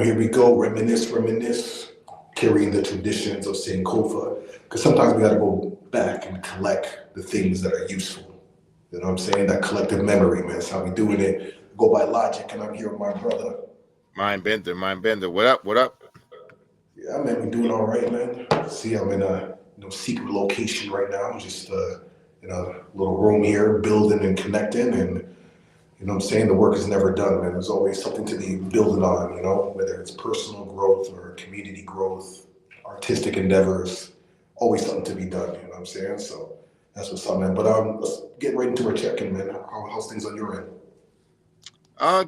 here we go. Reminisce, carrying the traditions of Sankofa. Because sometimes we got to go back and collect the things that are useful. You know what I'm saying? That collective memory, man. That's how we doing it. Go by Logic, and I'm here with my brother. Mindbender. What up? What up? Yeah, man, we doing all right, man. See, I'm in a secret location right now, just in a little room here, building and connecting, and you know what I'm saying? The work is never done, man. There's always something to be building on, whether it's personal growth or community growth, artistic endeavors, always something to be done, you know what I'm saying? So that's what's up, man. But let's get right into our check-in, man. How's things on your end?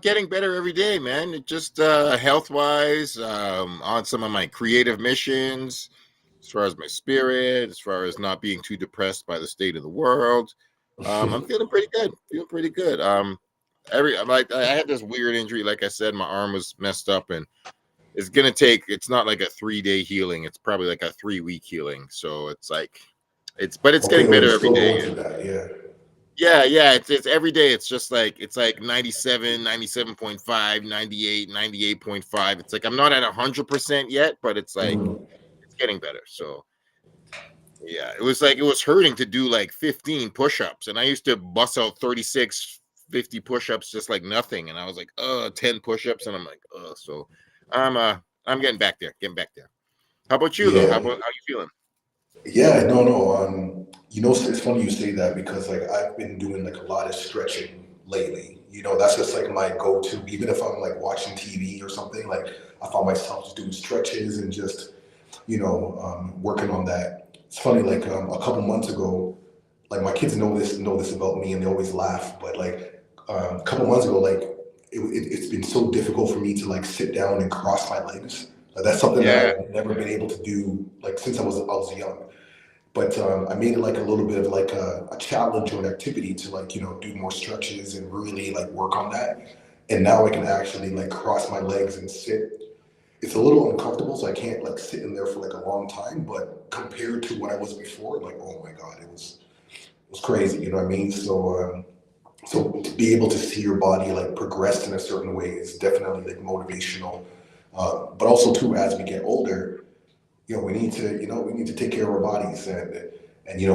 Getting better every day, man. It just health wise, on some of my creative missions, as far as my spirit, as far as not being too depressed by the state of the world. I'm feeling pretty good. I had this weird injury, like I said, my arm was messed up, and it's not like a 3-day healing, it's probably like a 3-week healing. So it's Okay, getting oh, you're better every still day. going through that, yeah. Yeah, it's every day. It's like 97, 97.5, 98, 98.5. It's like I'm not at 100% yet, but it's like Mhm. it's getting better. So yeah, it was hurting to do like 15 push-ups, and I used to bust out 36, 50 push-ups just like nothing, and I was like, 10 push-ups, and I'm like, so I'm getting back there, How about you though? Yeah, How you feeling? yeah, no. It's funny you say that because like I've been doing like a lot of stretching lately. That's just like my go-to. Even if I'm like watching TV or something, like I find myself just doing stretches and just working on that. It's funny, like a couple months ago, like my kids know this about me, and they always laugh. But like a couple months ago, like it's been so difficult for me to like sit down and cross my legs. That's something that Yeah, I've never been able to do like since I was young. But I made it like a little bit of like a challenge or an activity to like do more stretches and really like work on that. And now I can actually like cross my legs and sit. It's a little uncomfortable, so I can't like sit in there for like a long time. But compared to what I was before, like oh my god, it was crazy. You know what I mean? So to be able to see your body like progress in a certain way is definitely like motivational. But also too, as we get older, we need to take care of our bodies, and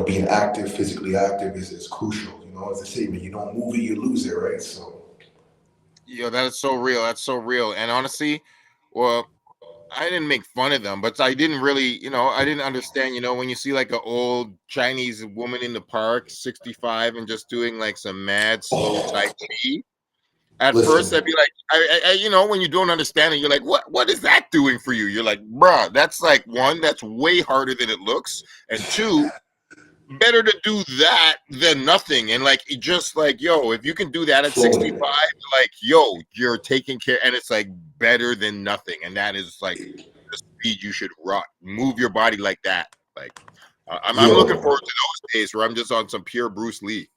being active, physically active is crucial. As they say, man, you don't move it, you lose it, right? So that is so real. That's so real. And honestly, well, I didn't make fun of them, but I didn't really, I didn't understand, when you see like an old Chinese woman in the park, 65, and just doing like some mad slow Tai oh, Chi. At first, listen, I'd be like, when you don't understand it, you're like, what is that doing for you? You're like, bruh, that's like one, that's way harder than it looks. And two, better to do that than nothing. And like, it just like, yo, if you can do that at flowing. 65, like, yo, you're taking care, and it's like better than nothing. And that is like the speed you should run. Move your body like that. Like, I'm looking Yo, forward to those days where I'm just on some pure Bruce Lee.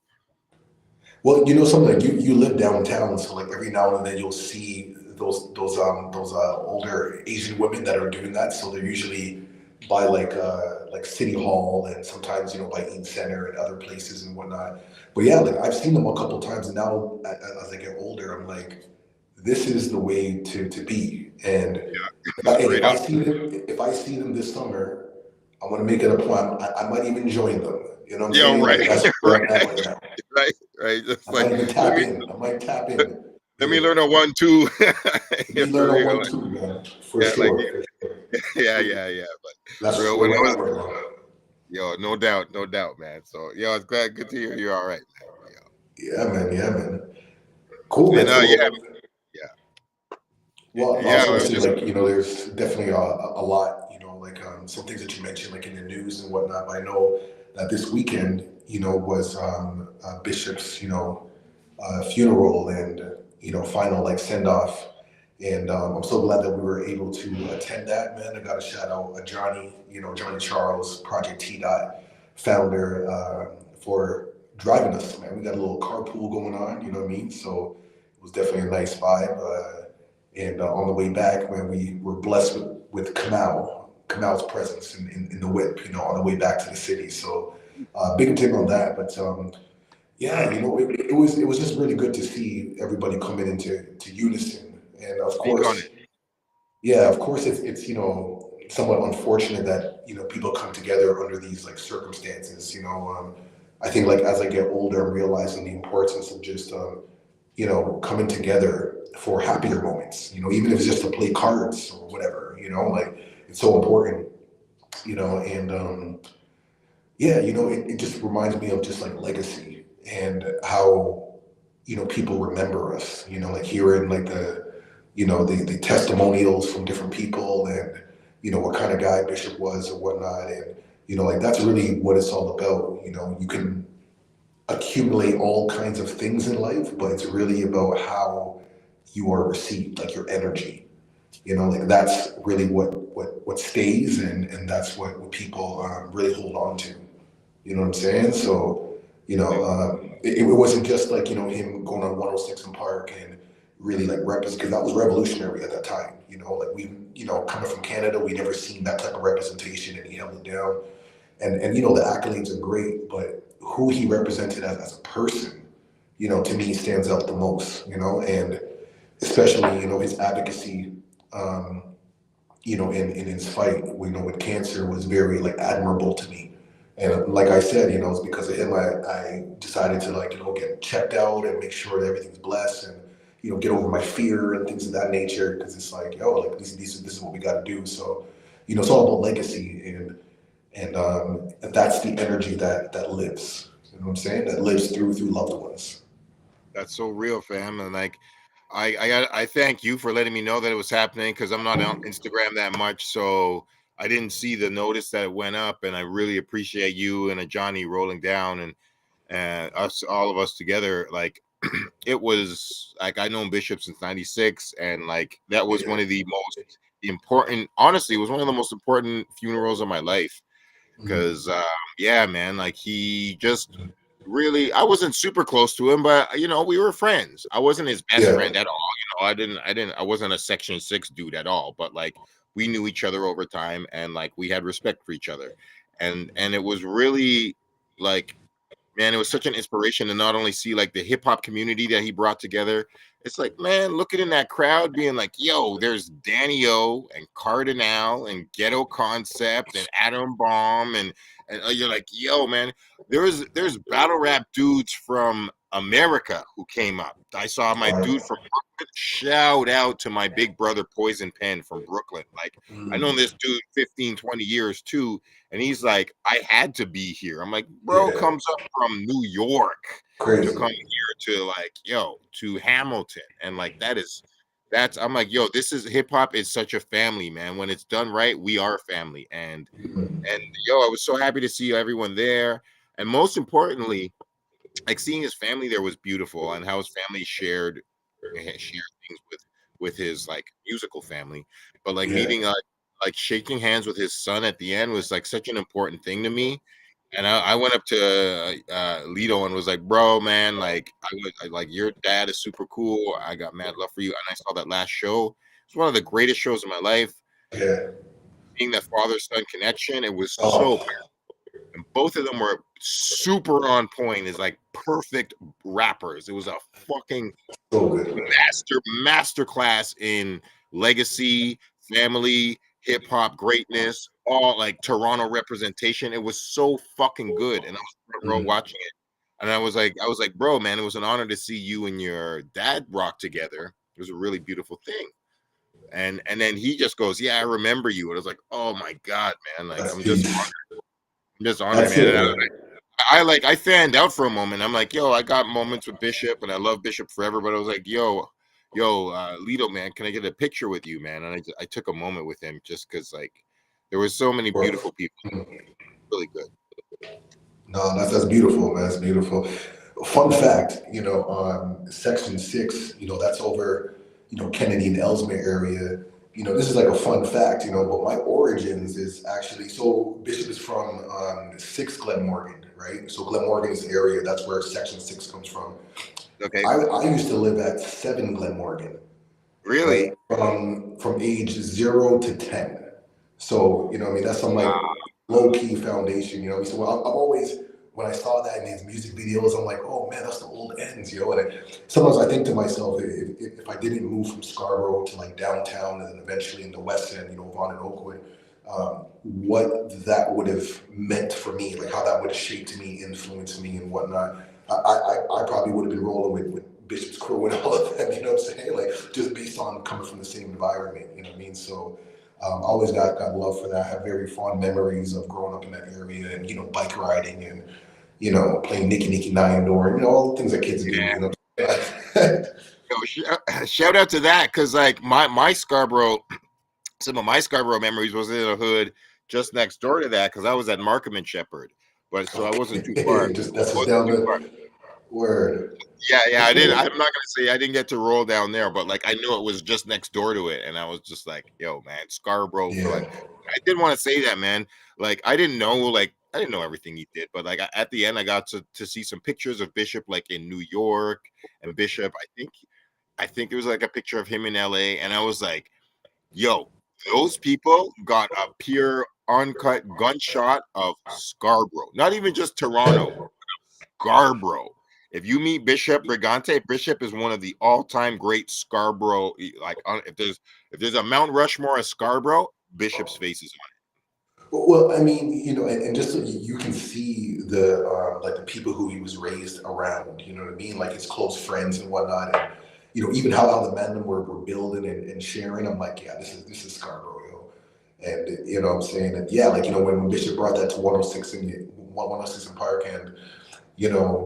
well, something like you live downtown, so like every now and then you'll see those older Asian women that are doing that. So they're usually by like City Hall, and sometimes by Eaton Center and other places and whatnot. But yeah, like I've seen them a couple times, and now as I get older, I'm like, this is the way to be. And Straight up. if I see them this summer, I want to make it a point. I might even join them. You know what I'm Yo, saying? right, Like that's where I'm at right, right now. right. Just I like might even let tap me in. I might tap in. let me Yeah. learn a 1-2. Let Yeah, me for learn on real. one Like, too, man. For yeah, like sure. For sure. yeah. But That's bro, where when I we're was at right now. yo, no doubt, man. So yo, it's good to hear you're all right, man. Yeah, man. Yeah, man. Cool, man. And So, yeah, well, I yeah. was I gonna was say just like there's definitely a lot. Like some things that you mentioned like in the news and whatnot. But I know that this weekend, was Bishop's funeral and final like send off. And I'm so glad that we were able to attend that, man. I got to shout out Johnny, Johnny Charles, Project T Dot founder, for driving us, man. We got a little carpool going on, you know what I mean? So it was definitely a nice vibe. And on the way back, man, we were blessed with Kamal's presence in the whip, on the way back to the city. So big tip on that. But yeah, it was just really good to see everybody coming into unison. And of speak on course, it. Yeah, of course, it's somewhat unfortunate that people come together under these like circumstances. I think like as I get older, I'm realizing the importance of just coming together for happier moments. Even if it's just to play cards or whatever. Like it's so important. And yeah, it just reminds me of just like legacy and how people remember us. Like hearing like the testimonials from different people and what kind of guy Bishop was or whatnot, and like that's really what it's all about. You can accumulate all kinds of things in life, but it's really about how you are received, like your energy. Like that's really what stays, and that's what people really hold on to. You know what I'm saying? So, it wasn't just like, him going on 106 in Park and really like represent, because that was revolutionary at that time. Like we, coming from Canada, we never seen that type of representation, and he held it down. And the accolades are great, but who he represented as a person, to me stands out the most, and especially, his advocacy, um, in his fight, with cancer was very like admirable to me. And like I said, it's because of him I decided to like, get checked out and make sure that everything's blessed and, get over my fear and things of that nature. Cause it's like, yo, like this is what we got to do. So, it's all about legacy and that's the energy that lives. You know what I'm saying? That lives through loved ones. That's so real, fam. And like, I thank you for letting me know that it was happening because I'm not on Instagram that much, so I didn't see the notice that it went up. And I really appreciate you and a Johnny rolling down and us, all of us together. Like, it was like I known Bishop since '96, and like that was Yeah. one of the most important. Honestly, it was one of the most important funerals of my life Mhm. because yeah, man, like he just really, I wasn't super close to him, but we were friends. I wasn't his best Yeah. friend at all. I wasn't a section 6 dude at all, but like we knew each other over time, and like we had respect for each other, and it was really like, man, it was such an inspiration to not only see like the hip hop community that he brought together. It's like, man, looking in that crowd, being like, yo, there's Danny O and Cardinal and Ghetto Concept and Adam Bomb, and you're like, yo, man, there's battle rap dudes from America who came up. I saw my dude Right. from Brooklyn. Shout out to my big brother Poison Pen from Brooklyn. Like, I known Mm. this dude 15, 20 years too, and he's like, I had to be here. I'm like, bro Yeah. comes up from New York to Crazy. come here to like, yo, to Hamilton. And like that's I'm like, yo, this is hip hop is such a family, man. When it's done right, we are family. And yo, I was so happy to see everyone there. And most importantly, like seeing his family there was beautiful, and how his family shared things with his like musical family. But like Yeah. meeting like shaking hands with his son at the end was like such an important thing to me. And I went up to Lito and was like, bro, man, like like your dad is super cool. I got mad love for you. And I saw that last show. It's one of the greatest shows of my life. Yeah. Seeing that father son connection, it was so, Oh, and both of them were super on point. Is like perfect rappers. It was a fucking so good, man. master class in legacy, family, hip hop greatness, all like Toronto representation. It was so fucking good, and I was front row Mm. watching it, and I was like, bro, man, it was an honor to see you and your dad rock together. It was a really beautiful thing. And then he just goes, yeah, I remember you. And I was like, oh my god, man, like That's peace. I'm just honored, That's man. it, And man. I fanned out for a moment. I'm like, yo, I got moments with Bishop, and I love Bishop forever. But I was like, Lito, man, can I get a picture with you, man? And I took a moment with him just because like there was so many beautiful Bro. people. Really good. No, that's beautiful, man. That's beautiful. Fun fact, Section 6, that's over, Kennedy and Ellesmere area. This is like a fun fact, but my origins is actually, so Bishop is from 6 Glenmorgan, right? So Glenmorgan is the area, that's where Section 6 comes from. Okay, I used to live at 7 Glenmorgan, right? really? From age 0 to 10. So, what I mean, that's some like Wow. low key foundation, So I've always, when I saw that in these music videos, I'm like, oh man, that's the old ends, yo. And sometimes I think to myself, if I didn't move from Scarborough to like downtown and then eventually in the West End, Vaughan and Oakwood, what that would have meant for me, like how that would have shaped me, influenced me, and whatnot. I probably would have been rolling with Bishop's crew and all of them, you know what I'm saying? Like just based on coming from the same environment, you know what I mean? So I always got love for that. I have very fond memories of growing up in that area and, bike riding and, playing Nicky Nicky Nine Door, all the things that kids do, Yo, shout out to that, because like my Scarborough, some of my Scarborough memories was in a hood just next door to that, because I was at Markham and Shepherd, but so I wasn't too far. That's just down the word. Yeah. I'm not gonna say I didn't get to roll down there, but like I knew it was just next door to it, and I was just like, yo, man, Scarborough for like. I didn't want to say that, man. Like I didn't know everything he did, but like at the end, I got to see some pictures of Bishop like in New York, and Bishop. I think it was like a picture of him in LA, and I was like, yo, those people got a pure uncut gunshot of Scarborough, not even just Toronto, Scarborough. If you meet Bishop Brigante, Bishop is one of the all-time great Scarborough. Like, if there's a Mount Rushmore of Scarborough, Bishop's face is on it. Well, I mean, and just so you can see the like the people who he was raised around. You know what I mean? Like his close friends and whatnot, and even how the men were building and sharing. I'm like, yeah, this is Scarborough, and what I'm saying, and yeah, like when Bishop brought that to 106 in Park, and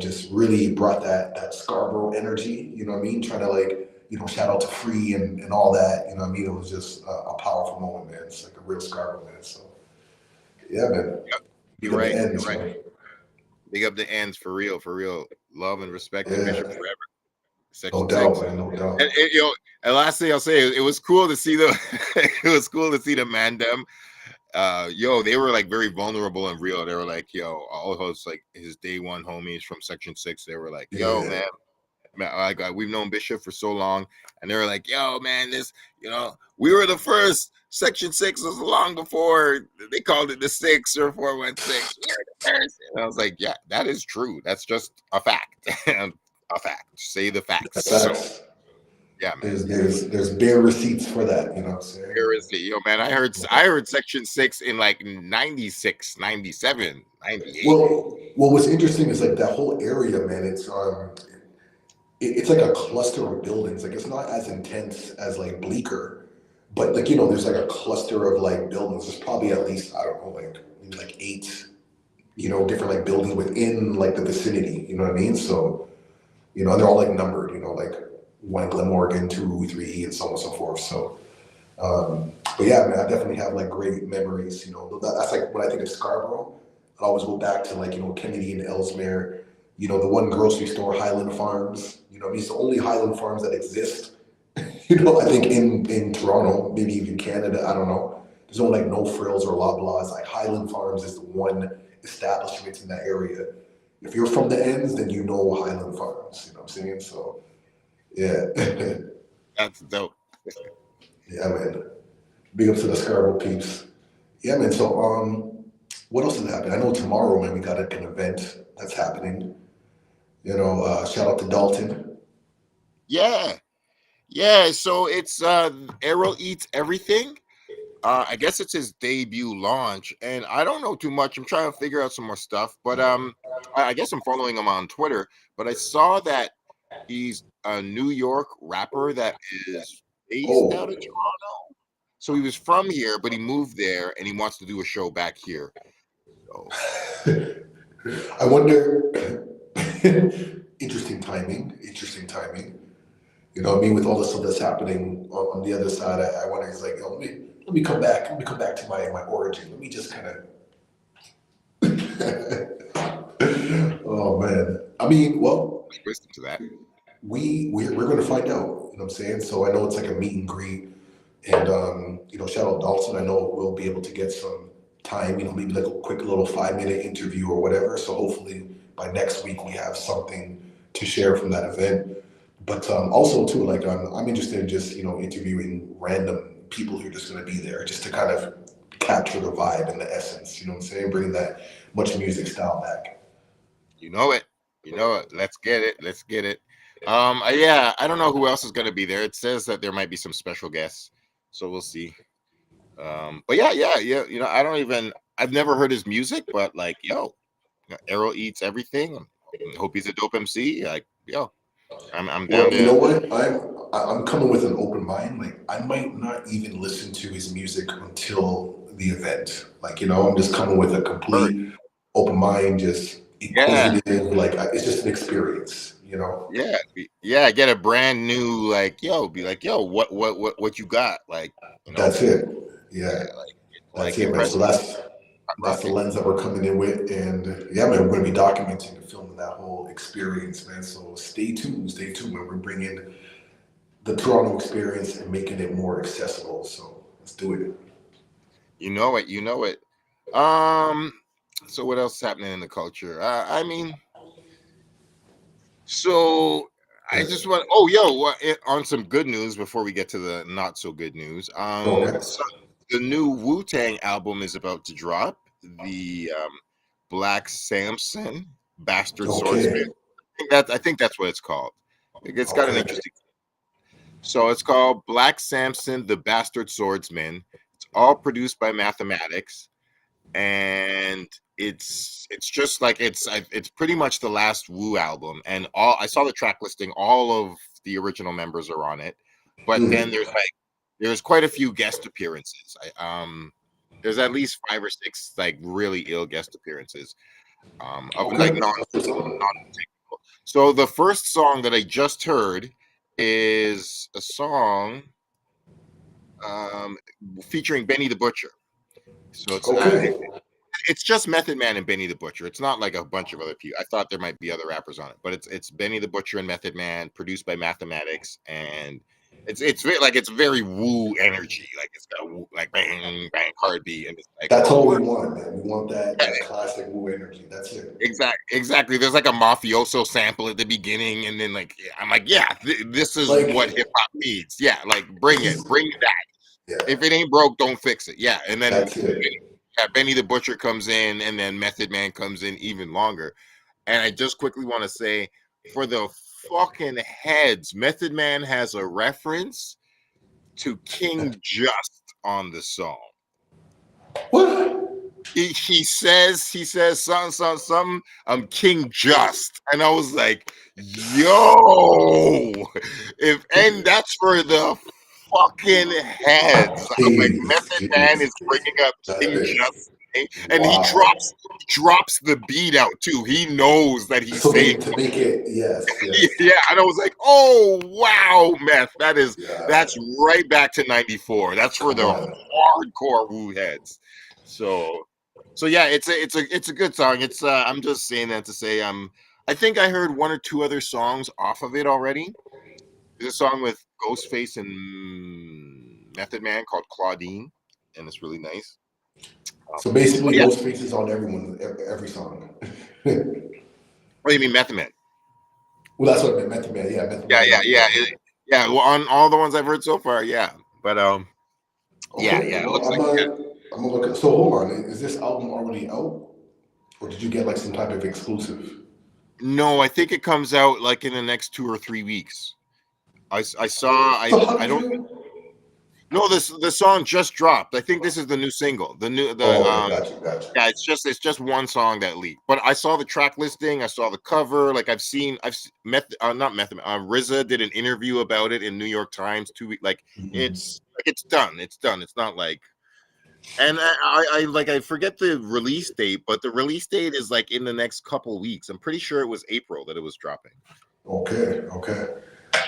just really brought that Scarborough energy, you know what I mean? Trying to like, shout out to Free and all that, you know what I mean? It was just a powerful moment, man. It's like a real Scarborough, man. So, yeah, man. Yep. You're right. You're right. Big up the ends for real. Love and respect to Bishop forever. Section no doubt, 6. man, no doubt. And last thing I'll say, it was cool to see it was cool to see the Mandem. They were like very vulnerable and real. They were like, yo, all hosts, like his day one homies from Section 6, they were like, yo, man, like we've known Bishop for so long, and they were like, yo, man, this, we were the first. Section 6 was long before they called it the 6 or 416. We were the first. And I was like, yeah, that is true. That's just a fact. A fact. Say the facts. So, yeah, man. There's bare receipts for that, you know what I'm saying? Bare receipt. Yo, man, I heard Section 6 in like 96, 97, 98. Well, what's interesting is like that whole area, man, it's like a cluster of buildings. Like it's not as intense as like Bleecker, but like there's like a cluster of like buildings. There's probably at least, I don't know, like maybe like 8, different like buildings within like the vicinity. You know what I mean? So, and they're all like numbered. Like 1 Glenmorgan, 2, 3, and so on and so forth. So, but yeah, man, I definitely have like great memories. That's like when I think of Scarborough, I always go back to like Kennedy and Ellesmere. The one grocery store, Highland Farms. It's the only Highland Farms that exist. I think in Toronto, maybe even Canada. I don't know. There's no like No Frills or Loblaws. Like Highland Farms is the one establishment in that area. If you're from the ends, then you know Highland Farms. You know what I'm saying? So, yeah. That's dope. Yeah, man. Big up to the Scarborough peeps. Yeah, man. So, what else is happening? I know tomorrow, man, we got an event that's happening. Shout out to Dalton. Yeah. So it's Errol Eats Everything. I guess it's his debut launch, and I don't know too much. I'm trying to figure out some more stuff, but I guess I'm following him on Twitter. But I saw that he's a New York rapper that is based out of Toronto. So he was from here, but he moved there, and he wants to do a show back here. So. I wonder. Interesting timing. You know what I mean? With all the stuff that's happening on the other side, I wonder. It's like, let me come back. Let me come back to my origin. Let me just kind of. Oh man. I mean, well. Listen to that. We're going to find out. You know what I'm saying? So I know it's like a meet and greet, and shout out Dalton. I know we'll be able to get some time. Maybe like a quick little 5-minute interview or whatever. So hopefully by next week we have something to share from that event. But also too, like I'm interested in just interviewing random people who are just going to be there, just to kind of capture the vibe and the essence. You know what I'm saying? Bring that much music style back. You know it. You know it. Let's get it. Let's get it. Yeah, I don't know who else is gonna be there. It says that there might be some special guests, so we'll see. But yeah. You know, I've never heard his music, but like, yo, Errol eats everything. Hope he's a dope MC. Like, yo, I'm down Well, you know to. what? I'm coming with an open mind. Like I might not even listen to his music until the event. Like I'm just coming with a complete open mind, just Yeah, inquisitive. Like it's just an experience. yeah. Get a brand new be like, yo, what you got? Like, That's it. yeah, Yeah, that's like it, man. So impressive. that's the lens that we're coming in with, and yeah, man, we're gonna be documenting and filming that whole experience, man. So stay tuned, man. We're bringing the Toronto experience and making it more accessible. So let's do it. You know it. You know it. Um. So what else is happening in the culture? I mean, so I just want. Oh, on some good news before we get to the not so good news. Okay. So the new Wu-Tang album is about to drop. The Black Samson Bastard Swordsman. Okay. I think that's what it's called. It's got an Okay. interesting. So it's called Black Samson, the Bastard Swordsman. It's all produced by Mathematics, and it's just like it's pretty much the last Wu album. And all I saw the track listing, all of the original members are on it, but then Mm. there's quite a few guest appearances. There's at least 5 or 6 like really ill guest appearances of Okay. like non. That's what's up. So the first song that I just heard is a song um, featuring Benny the Butcher. So Okay. it's just Method Man and Benny the Butcher. It's not like a bunch of other people. I thought there might be other rappers on it, but it's Benny the Butcher and Method Man, produced by Mathematics, and it's very woo energy. Like it's got woo, like bang bang hard beat, and it's like, That's oh, all we what? want, man. We want that classic Wu energy. That's it. Exactly. There's like a mafioso sample at the beginning, and then like I'm like, yeah, this is what Like hip hop needs. Yeah, like bring it, he's bring that. yeah. If it ain't broke, don't fix it. Yeah, and then That's it. yeah, Benny the Butcher comes in, and then Method Man comes in even longer. And I just quickly want to say, for the fucking heads, Method Man has a reference to King Just on the song. What? He says something. I'm King Just, and I was like, yo, and that's for the fucking heads. I'm like, Jeez, Method Man jeez, is bringing up that's King it. Just, and he Wow. drops the beat out too. He knows that he's So saying to make it, yes, yes, yeah, and I was like, oh wow, Meth, that's yeah. right back to '94. That's for Come the on. hardcore Woo heads. So yeah, it's a good song. It's I'm just saying that to say I think I heard 1 or 2 other songs off of it already. There's a song with Ghostface and Method Man called Claudine, and it's really nice. So basically, But yeah, Ghostface is on every song. well, what do you mean Method Man? that's what I meant. Method Man. Yeah, Method Yeah, Man is yeah, on yeah, everything. yeah. Well, on all the ones I've heard so far, yeah. But yeah, Okay. it Well, looks like I'm gonna look. So hold on. Is this album already out, or did you get like some type of exclusive? no. I think it comes out like in the next 2 or 3 weeks. I saw. So how I did don't you? know this. The song just dropped. I think this is the new single. Oh, okay, got you. Yeah. It's just one song that leaked. But I saw the track listing. I saw the cover. Like not Method. RZA did an interview about it in New York Times 2 weeks. Mhm. It's done. It's done. It's not like. And I forget the release date, but the release date is like in the next couple weeks. I'm pretty sure it was April that it was dropping. Okay.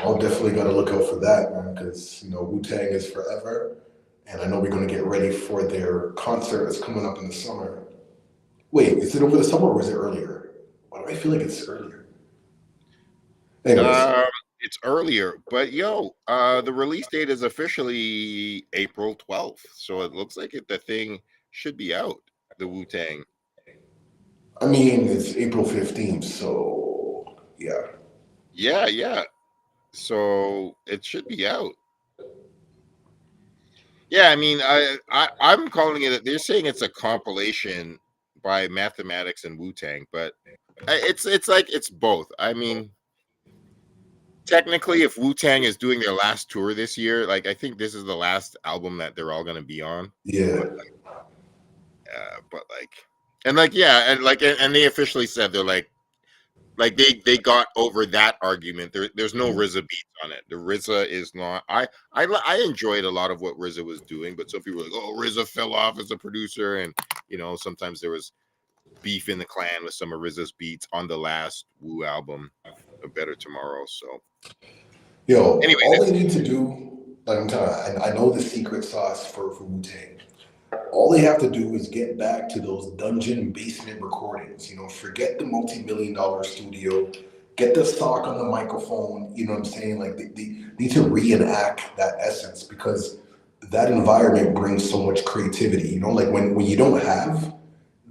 I'll definitely got to look out for that, man, because Wu Tang is forever, and I know we're gonna get ready for their concert that's coming up in the summer. Wait, is it over the summer or is it earlier? Why do I feel like it's earlier? Anyways, Um, it's earlier, but the release date is officially April 12th, so it looks like the thing should be out. The Wu Tang. I mean it's April 15th, so yeah. Yeah. So it should be out. Yeah, I mean, I'm calling it. They're saying it's a compilation by Mathematics and Wu Tang, but It's like it's both. I mean, technically, if Wu-Tang is doing their last tour this year, like I think this is the last album that they're all gonna be on. Yeah. But like, and like, yeah, and like, and they officially said they're like they got over that argument. There's no RZA beats on it. The RZA is not. I enjoyed a lot of what RZA was doing, but some people were like, oh, RZA fell off as a producer, and sometimes there was beef in the clan with some of RZA's beats on the last Wu album, A Better Tomorrow. So Yo, anyway, all they need to do, like I'm telling you, I know the secret sauce for Wu-Tang. All they have to do is get back to those dungeon basement recordings. Forget the multi-million-dollar studio. Get the stock on the microphone. You know what I'm saying? Like they need to reenact that essence because that environment brings so much creativity. Like when you don't have,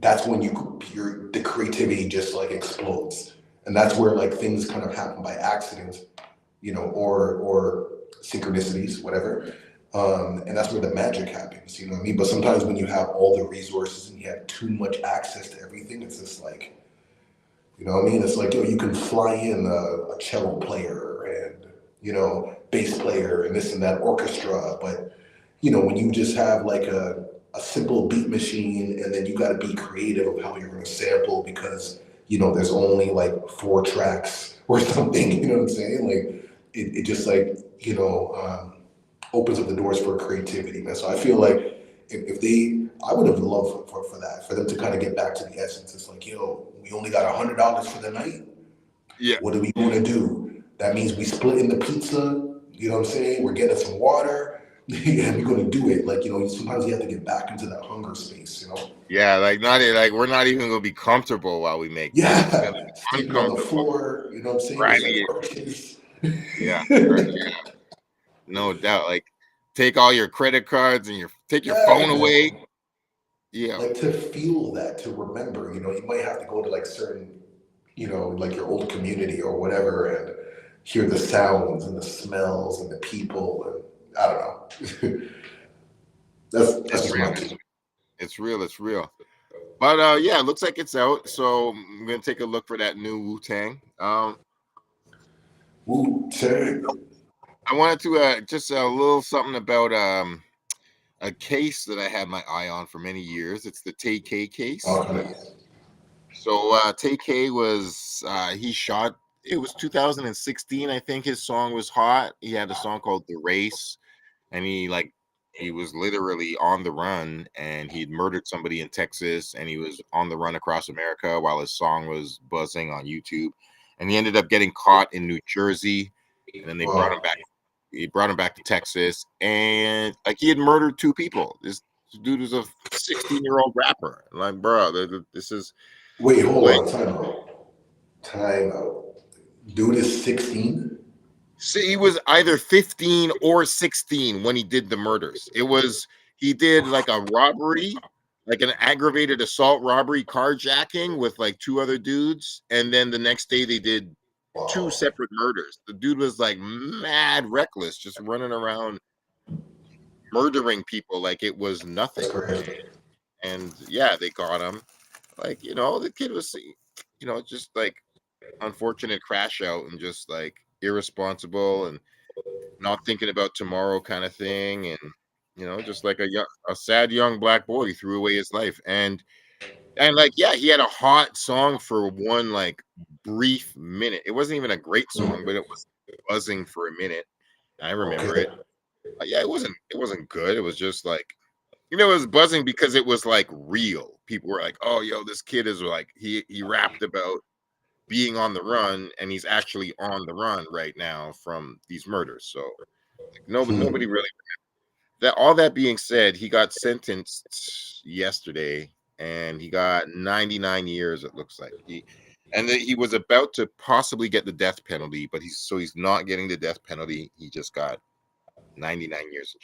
that's when the creativity just like explodes, and that's where like things kind of happen by accident, or synchronicities, whatever. And that's where the magic happens, you know what I mean? But sometimes when you have all the resources and you have too much access to everything, it's just like, you know what I mean? It's like, you can fly in a cello player and, bass player and this and that orchestra. But, when you just have like a simple beat machine and then you got to be creative of how you're going to sample because, there's only like 4 tracks or something, you know what I'm saying? Like, it just like, opens up the doors for creativity, man. So I feel like I would have loved for that, for them to kind of get back to the essence. It's like, we only got $100 for the night. yeah, What are we going to do? That means we split in the pizza. You know what I'm saying? We're getting some water, and we're going to do it. Like, sometimes you have to get back into that hunger space. yeah, like not like we're not even gonna be comfortable while we make this. It's gonna be Sleeping on the uncomfortable, floor. You know what I'm saying? There's like grimy. roaches. Yeah, no doubt. Like take all your credit cards and take your phone Yeah, away. man. Yeah, Like to feel that, to remember, you might have to go to like certain, like your old community or whatever and hear the sounds and the smells and the people and I don't know. That's it's just real. my take. It's real. It's real. But yeah, it looks like it's out. So I'm gonna take a look for that new Wu-Tang. Wu-Tang. I wanted to just a little something about a case that I had my eye on for many years. It's the Tay K case. Okay. So Tay K was he shot. It was 2016, I think. His song was hot. He had a song called "The Race," and he was literally on the run, and he'd murdered somebody in Texas, and he was on the run across America while his song was buzzing on YouTube, and he ended up getting caught in New Jersey, and then they brought him Wow. back. He brought him back to Texas, and like he had murdered 2 people. This dude was a 16-year-old rapper. Like, bro, this is Wait, hold like. on. Time out. Time out. Dude is 16? So he was either 15 or 16 when he did the murders. He did like a robbery, like an aggravated assault robbery, carjacking with like 2 other dudes, and then the next day they did 2 Wow. separate murders. The dude was like mad reckless, just running around murdering people like it was That's nothing. crazy. And yeah, they got him. Like, the kid was, just like unfortunate crash out and just like irresponsible and not thinking about tomorrow kind of thing, and just like a sad young black boy threw away his life, and like, yeah, he had a hot song for one like brief minute. It wasn't even a great song, but it was buzzing for a minute. I remember Okay. it. Yeah, it wasn't good. It was just like, it was buzzing because it was like real. People were like, oh, yo, this kid is like, he rapped about being on the run, and he's actually on the run right now from these murders. So nobody really. All that being said, he got sentenced yesterday, and he got 99 years. It looks like he was about to possibly get the death penalty, but he's not getting the death penalty. He just got 99 years in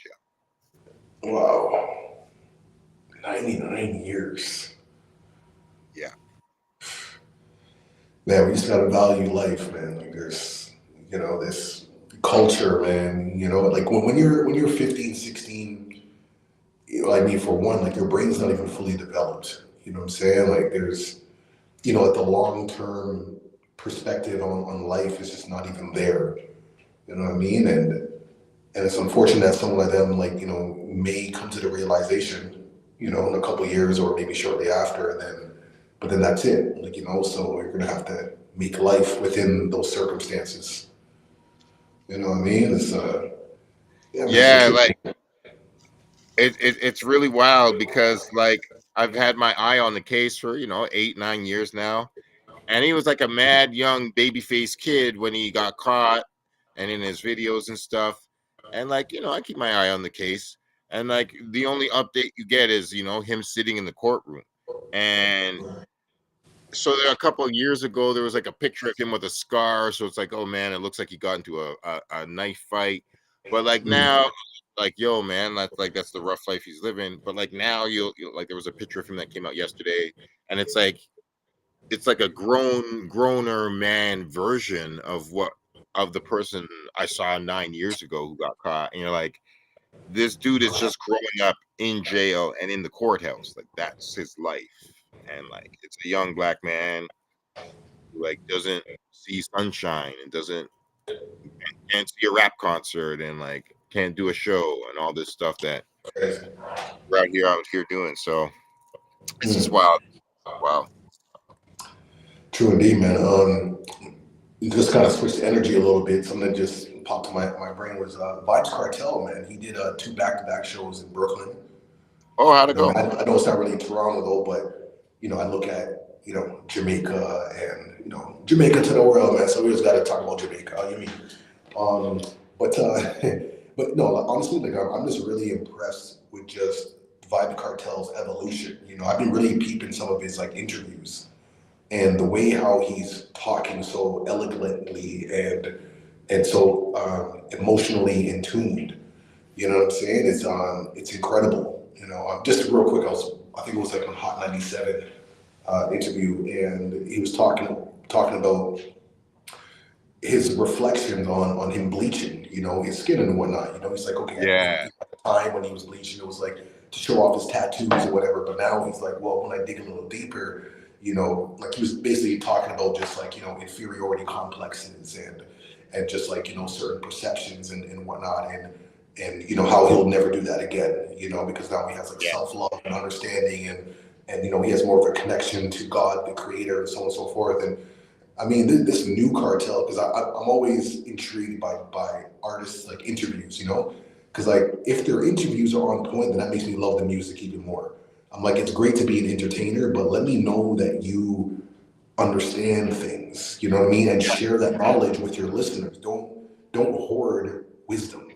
jail. Wow. 99 years. Yeah, Man, we just gotta value life, man. Like there's, this culture, man. Like when you're 15, 16, I mean, for one, like your brain's not even fully developed. You know what I'm saying? Like you know, like the long term perspective on life is just not even there. You know what I mean? And it's unfortunate that someone like them, like, you know, may come to the realization, you know, in a couple of years or maybe shortly after, and then, but then that's it. Like, you know, so you're gonna have to make life within those circumstances. You know what I mean? It's yeah, man. So Yeah, shit. like it's really wild because like I've had my eye on the case for 8-9 years now, and he was like a mad young baby faced kid when he got caught, and in his videos and stuff, and like I keep my eye on the case, and like the only update you get is him sitting in the courtroom, and so there, a couple of years ago there was like a picture of him with a scar, so it's like, oh man, it looks like he got into a knife fight, but like now, like, yo man, that's the rough life he's living. But like now you'll like, there was a picture of him that came out yesterday, and it's like a grown man version of the person I saw 9 years ago who got caught, and you're like, this dude is just growing up in jail and in the courthouse, like that's his life. And like it's a young black man who like doesn't see sunshine and doesn't can't see a rap concert and like can't do a show and all this stuff that we're out here doing. So it's just Mm, wild. Wow. true indeed, man. You just kind of switched the energy a little bit. Something that just popped to my brain was Vibes Cartel, man. He did two back-to-back shows in Brooklyn. Oh, how'd You it know, go? I know it's not really Toronto though, but you know, I look at Jamaica and Jamaica to the world, man. So we just got to talk about Jamaica. You mean? Um, but but no, like, honestly, like I'm just really impressed with just Vibe Cartel's evolution. You know, I've been really peeping some of his like interviews and the way how he's talking so elegantly and so emotionally in tuned. You know what I'm saying? It's incredible. You know, just real quick, I think it was like on Hot 97 interview, and he was talking about his reflections on him bleaching, you know, his skin and whatnot. You know, he's like, okay, Yeah. at the time when he was bleaching, it was like to show off his tattoos or whatever. But now he's like, well, when I dig a little deeper, you know, like he was basically talking about just like, you know, inferiority complexes and just like, you know, certain perceptions and whatnot. And you know how he'll never do that again, you know, because now he has like Yeah. self-love and understanding and you know he has more of a connection to God, the creator, and so on and so forth. And I mean, this new cartel, because I'm always intrigued by artists like interviews, you know, because like if their interviews are on point, then that makes me love the music even more. I'm like, it's great to be an entertainer, but let me know that you understand things, you know what I mean, and share that knowledge with your listeners. Don't hoard wisdom.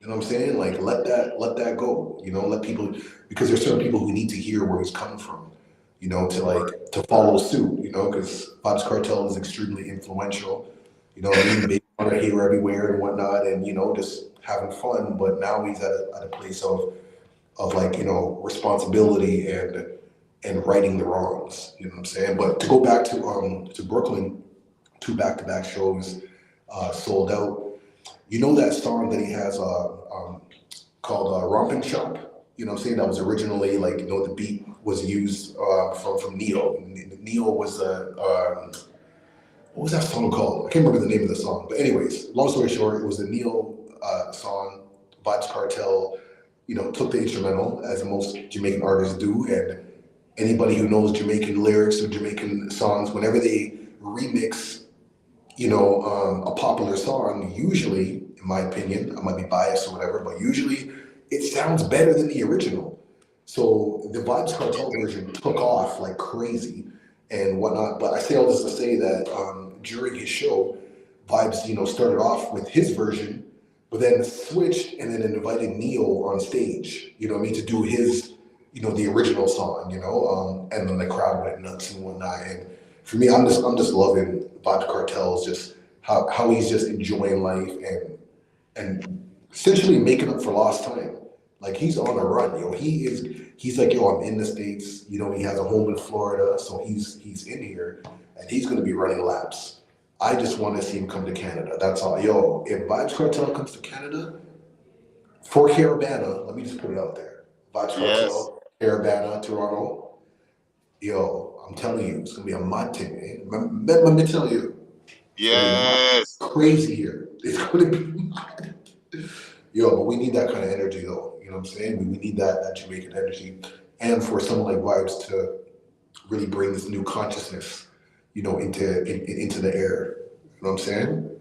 You know what I'm saying? Like let that go. You know, let people because there's certain people who need to hear where he's coming from. You know, to like to follow suit. You know, because Vibes Cartel is extremely influential. You know what I mean? Making fun of here everywhere and whatnot, and you know, just having fun. But now he's at a place of like you know responsibility and righting the wrongs. You know what I'm saying? But to go back to Brooklyn, two back-to-back shows sold out. You know that song that he has called Romping Shop? You know what I'm saying? That was originally like, you know, the beat was used from Neo. Neo was what was that song called? I can't remember the name of the song. But anyways, long story short, it was the Neo song, Vibes Cartel, you know, took the instrumental as most Jamaican artists do. And anybody who knows Jamaican lyrics or Jamaican songs, whenever they remix you know, a popular song, usually, in my opinion, I might be biased or whatever, but usually it sounds better than the original. So the Vibes Cartel version took off like crazy and whatnot. But I say all this to say that during his show, Vibes, you know, started off with his version, but then switched and then invited Neo on stage, you know what I mean, to do his, you know, the original song, you know, and then the crowd went nuts and whatnot. And for me, I'm just loving Vibes Cartel's just how he's just enjoying life and essentially making up for lost time. Like he's on the run, yo. He's like, yo, I'm in the States. You know, he has a home in Florida, so he's in here and he's gonna be running laps. I just want to see him come to Canada. That's all. Yo, if Vibes Cartel comes to Canada for Caravana, let me just put it out there. Vibes Yes. Cartel, Caravana, Toronto. yo, I'm telling you, it's gonna be a mad thing. Eh? Let me tell you, it's gonna be mad Yes, crazy here. It's gonna be mad. Yo, but we need that kind of energy though. You know what I'm saying? We need that Jamaican energy, and for someone like Vibes to really bring this new consciousness, into the air. You know what I'm saying?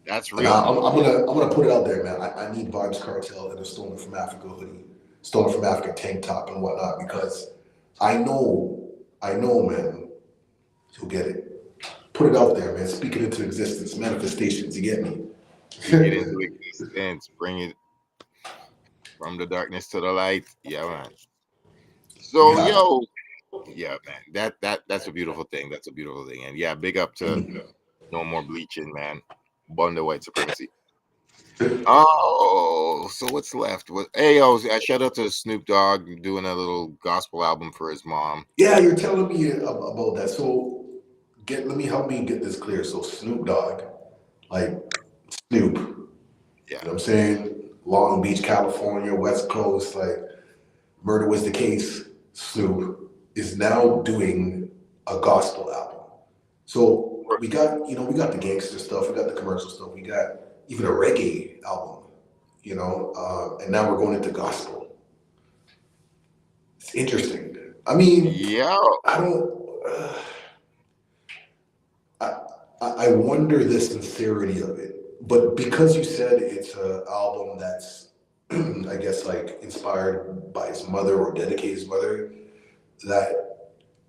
that's And real. I'm gonna put it out there, man. I need Vibes Cartel and a Stolen from Africa hoodie, Stolen from Africa tank top and whatnot because I know, man, he'll get it. Put it out there, man. Speak it into existence, manifestations. You get me? Speak it into existence. Bring it from the darkness to the light. Yeah, man. We So, have to. yo, yeah, man. That's a beautiful thing. That's a beautiful thing. And yeah, big up to no more bleaching, man. Bunda white supremacy. Oh, so what's left? Hey, yo, shout out to Snoop Dogg doing a little gospel album for his mom. Yeah, you're telling me about that. So help me get this clear. So Snoop Dogg, like Snoop, you know Yeah, what I'm saying? Long Beach, California, West Coast, like Murder Was the Case, Snoop is now doing a gospel album. So we got the gangster stuff, we got the commercial stuff, we got even a reggae album, and now we're going into gospel. It's interesting. I mean, yeah. I don't. I I wonder the sincerity of it, but because you said it's an album that's, I guess, like inspired by his mother or dedicated his mother, that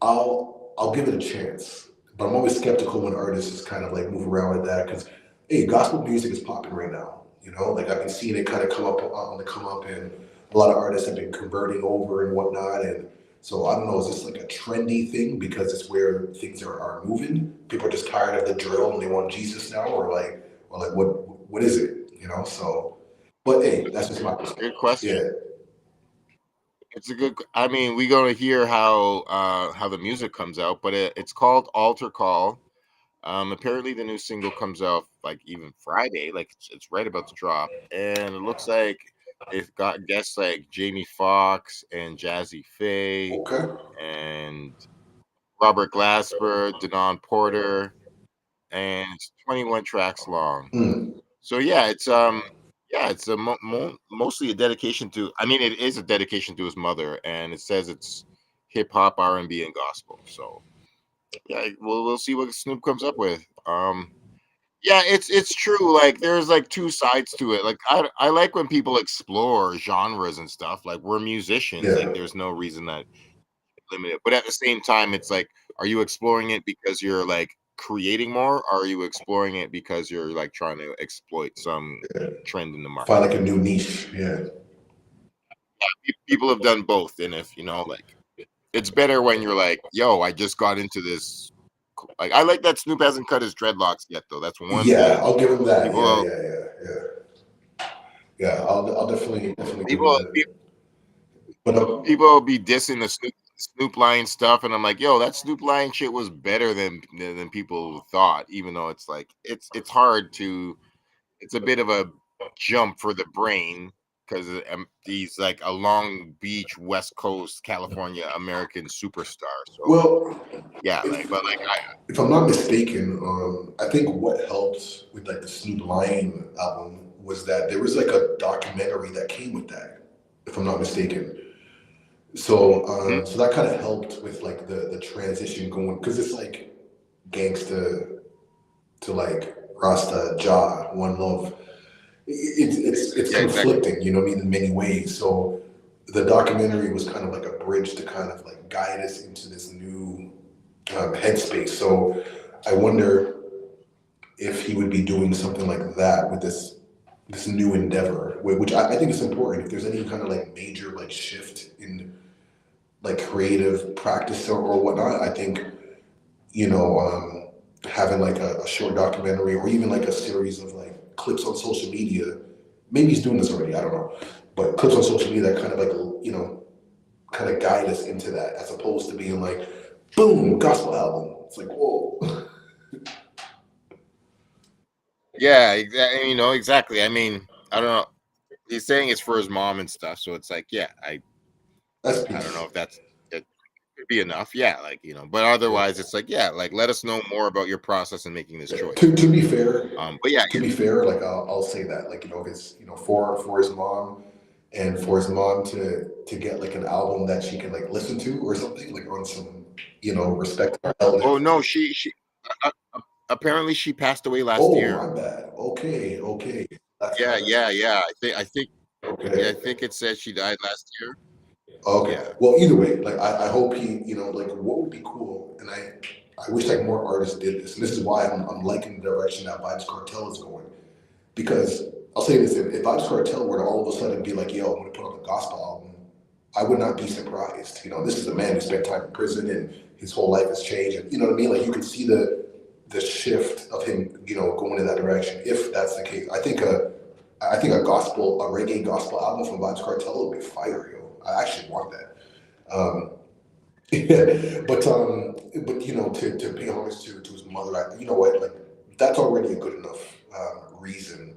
I'll give it a chance. But I'm always skeptical when artists just kind of like move around like that because, hey, gospel music is popping right now. Like I've been seeing it kind of come up on the come up, and a lot of artists have been converting over and whatnot. And so I don't know, is this like a trendy thing because it's where things are moving? People are just tired of the drill and they want Jesus now, or like what is it? So, but hey, that's just my It's a good perspective. question. Yeah, It's a good. I mean, we're gonna hear how the music comes out, but it's called Altar Call. Apparently the new single comes out like even Friday, like it's right about to drop, and it looks like it's got guests like Jamie Foxx and Jazzy Faye okay. and Robert Glasper, Denon Porter, and it's 21 tracks long. Mm, So yeah, it's mostly a dedication to. I mean, it is a dedication to his mother, and it says it's hip hop, R&B, and gospel. So yeah, we'll see what Snoop comes up with. Yeah, it's true. Like there's like two sides to it. Like I like when people explore genres and stuff. Like we're musicians. yeah. Like there's no reason that limit it. But at the same time, it's like, are you exploring it because you're like creating more? Or are you exploring it because you're like trying to exploit some trend in the Find market? like a new niche. Yeah. People have done both, and if like, it's better when you're like, yo, I just got into this. Like I like that Snoop hasn't cut his dreadlocks yet, though. That's one Yeah, thing. I'll give him that. Yeah, People yeah, yeah, yeah. Yeah, I'll definitely give him people that. But people be dissing the Snoop Lion stuff, and I'm like, yo, that Snoop Lion shit was better than people thought. Even though it's like it's hard to, it's a bit of a jump for the brain because he's like a Long Beach, West Coast, California American superstar. So well, yeah, like, if but like if I'm not mistaken, I think what helped with like the Snoop Lion album was that there was like a documentary that came with that, if I'm not mistaken. So mhm. so that kind of helped with like the transition going because it's like gangsta to like Rasta Jah One Love. It's Yeah, exactly. conflicting, you know what I mean, in many ways. So the documentary was kind of like a bridge to kind of like guide us into this new headspace. So I wonder if he would be doing something like that with this new endeavor, which I think is important. If there's any kind of like major like shift in like creative practice or whatnot, I think having like a short documentary or even like a series of like clips on social media. Maybe he's doing this already. I don't know, but clips on social media that kind of like kind of guide us into that, as opposed to being like, boom, gospel album. It's like, whoa. Yeah, exactly. Exactly. I mean, I don't know. He's saying it's for his mom and stuff, so it's like, yeah, That's I don't know peace. if that's it. could be enough. Yeah, like, but otherwise it's like, yeah, like, let us know more about your process in making this choice. To be fair, But yeah, like I'll say that, like, if it's, for his mom, and for his mom to get like an album that she can like listen to or something, like on some, respect our oh elders. no, she apparently she passed away last Oh, year. my bad. Okay, that's Yeah, kind yeah, yeah. I okay. think it says she died last year. Okay. Yeah. Well, either way, like I hope he, like what would be cool, and I wish like more artists did this. And this is why I'm liking the direction that Vibes Cartel is going. Because I'll say this: if Vibes Cartel were to all of a sudden be like, "Yo, I'm gonna put out a gospel album," I would not be surprised. This is a man who spent time in prison and his whole life has changed. And you know what I mean? Like you can see the shift of him, going in that direction. If that's the case, I think a reggae gospel album from Vibes Cartel would be fire, yo. I actually want that. Um, but to pay homage to his mother, you know what, like that's already a good enough reason.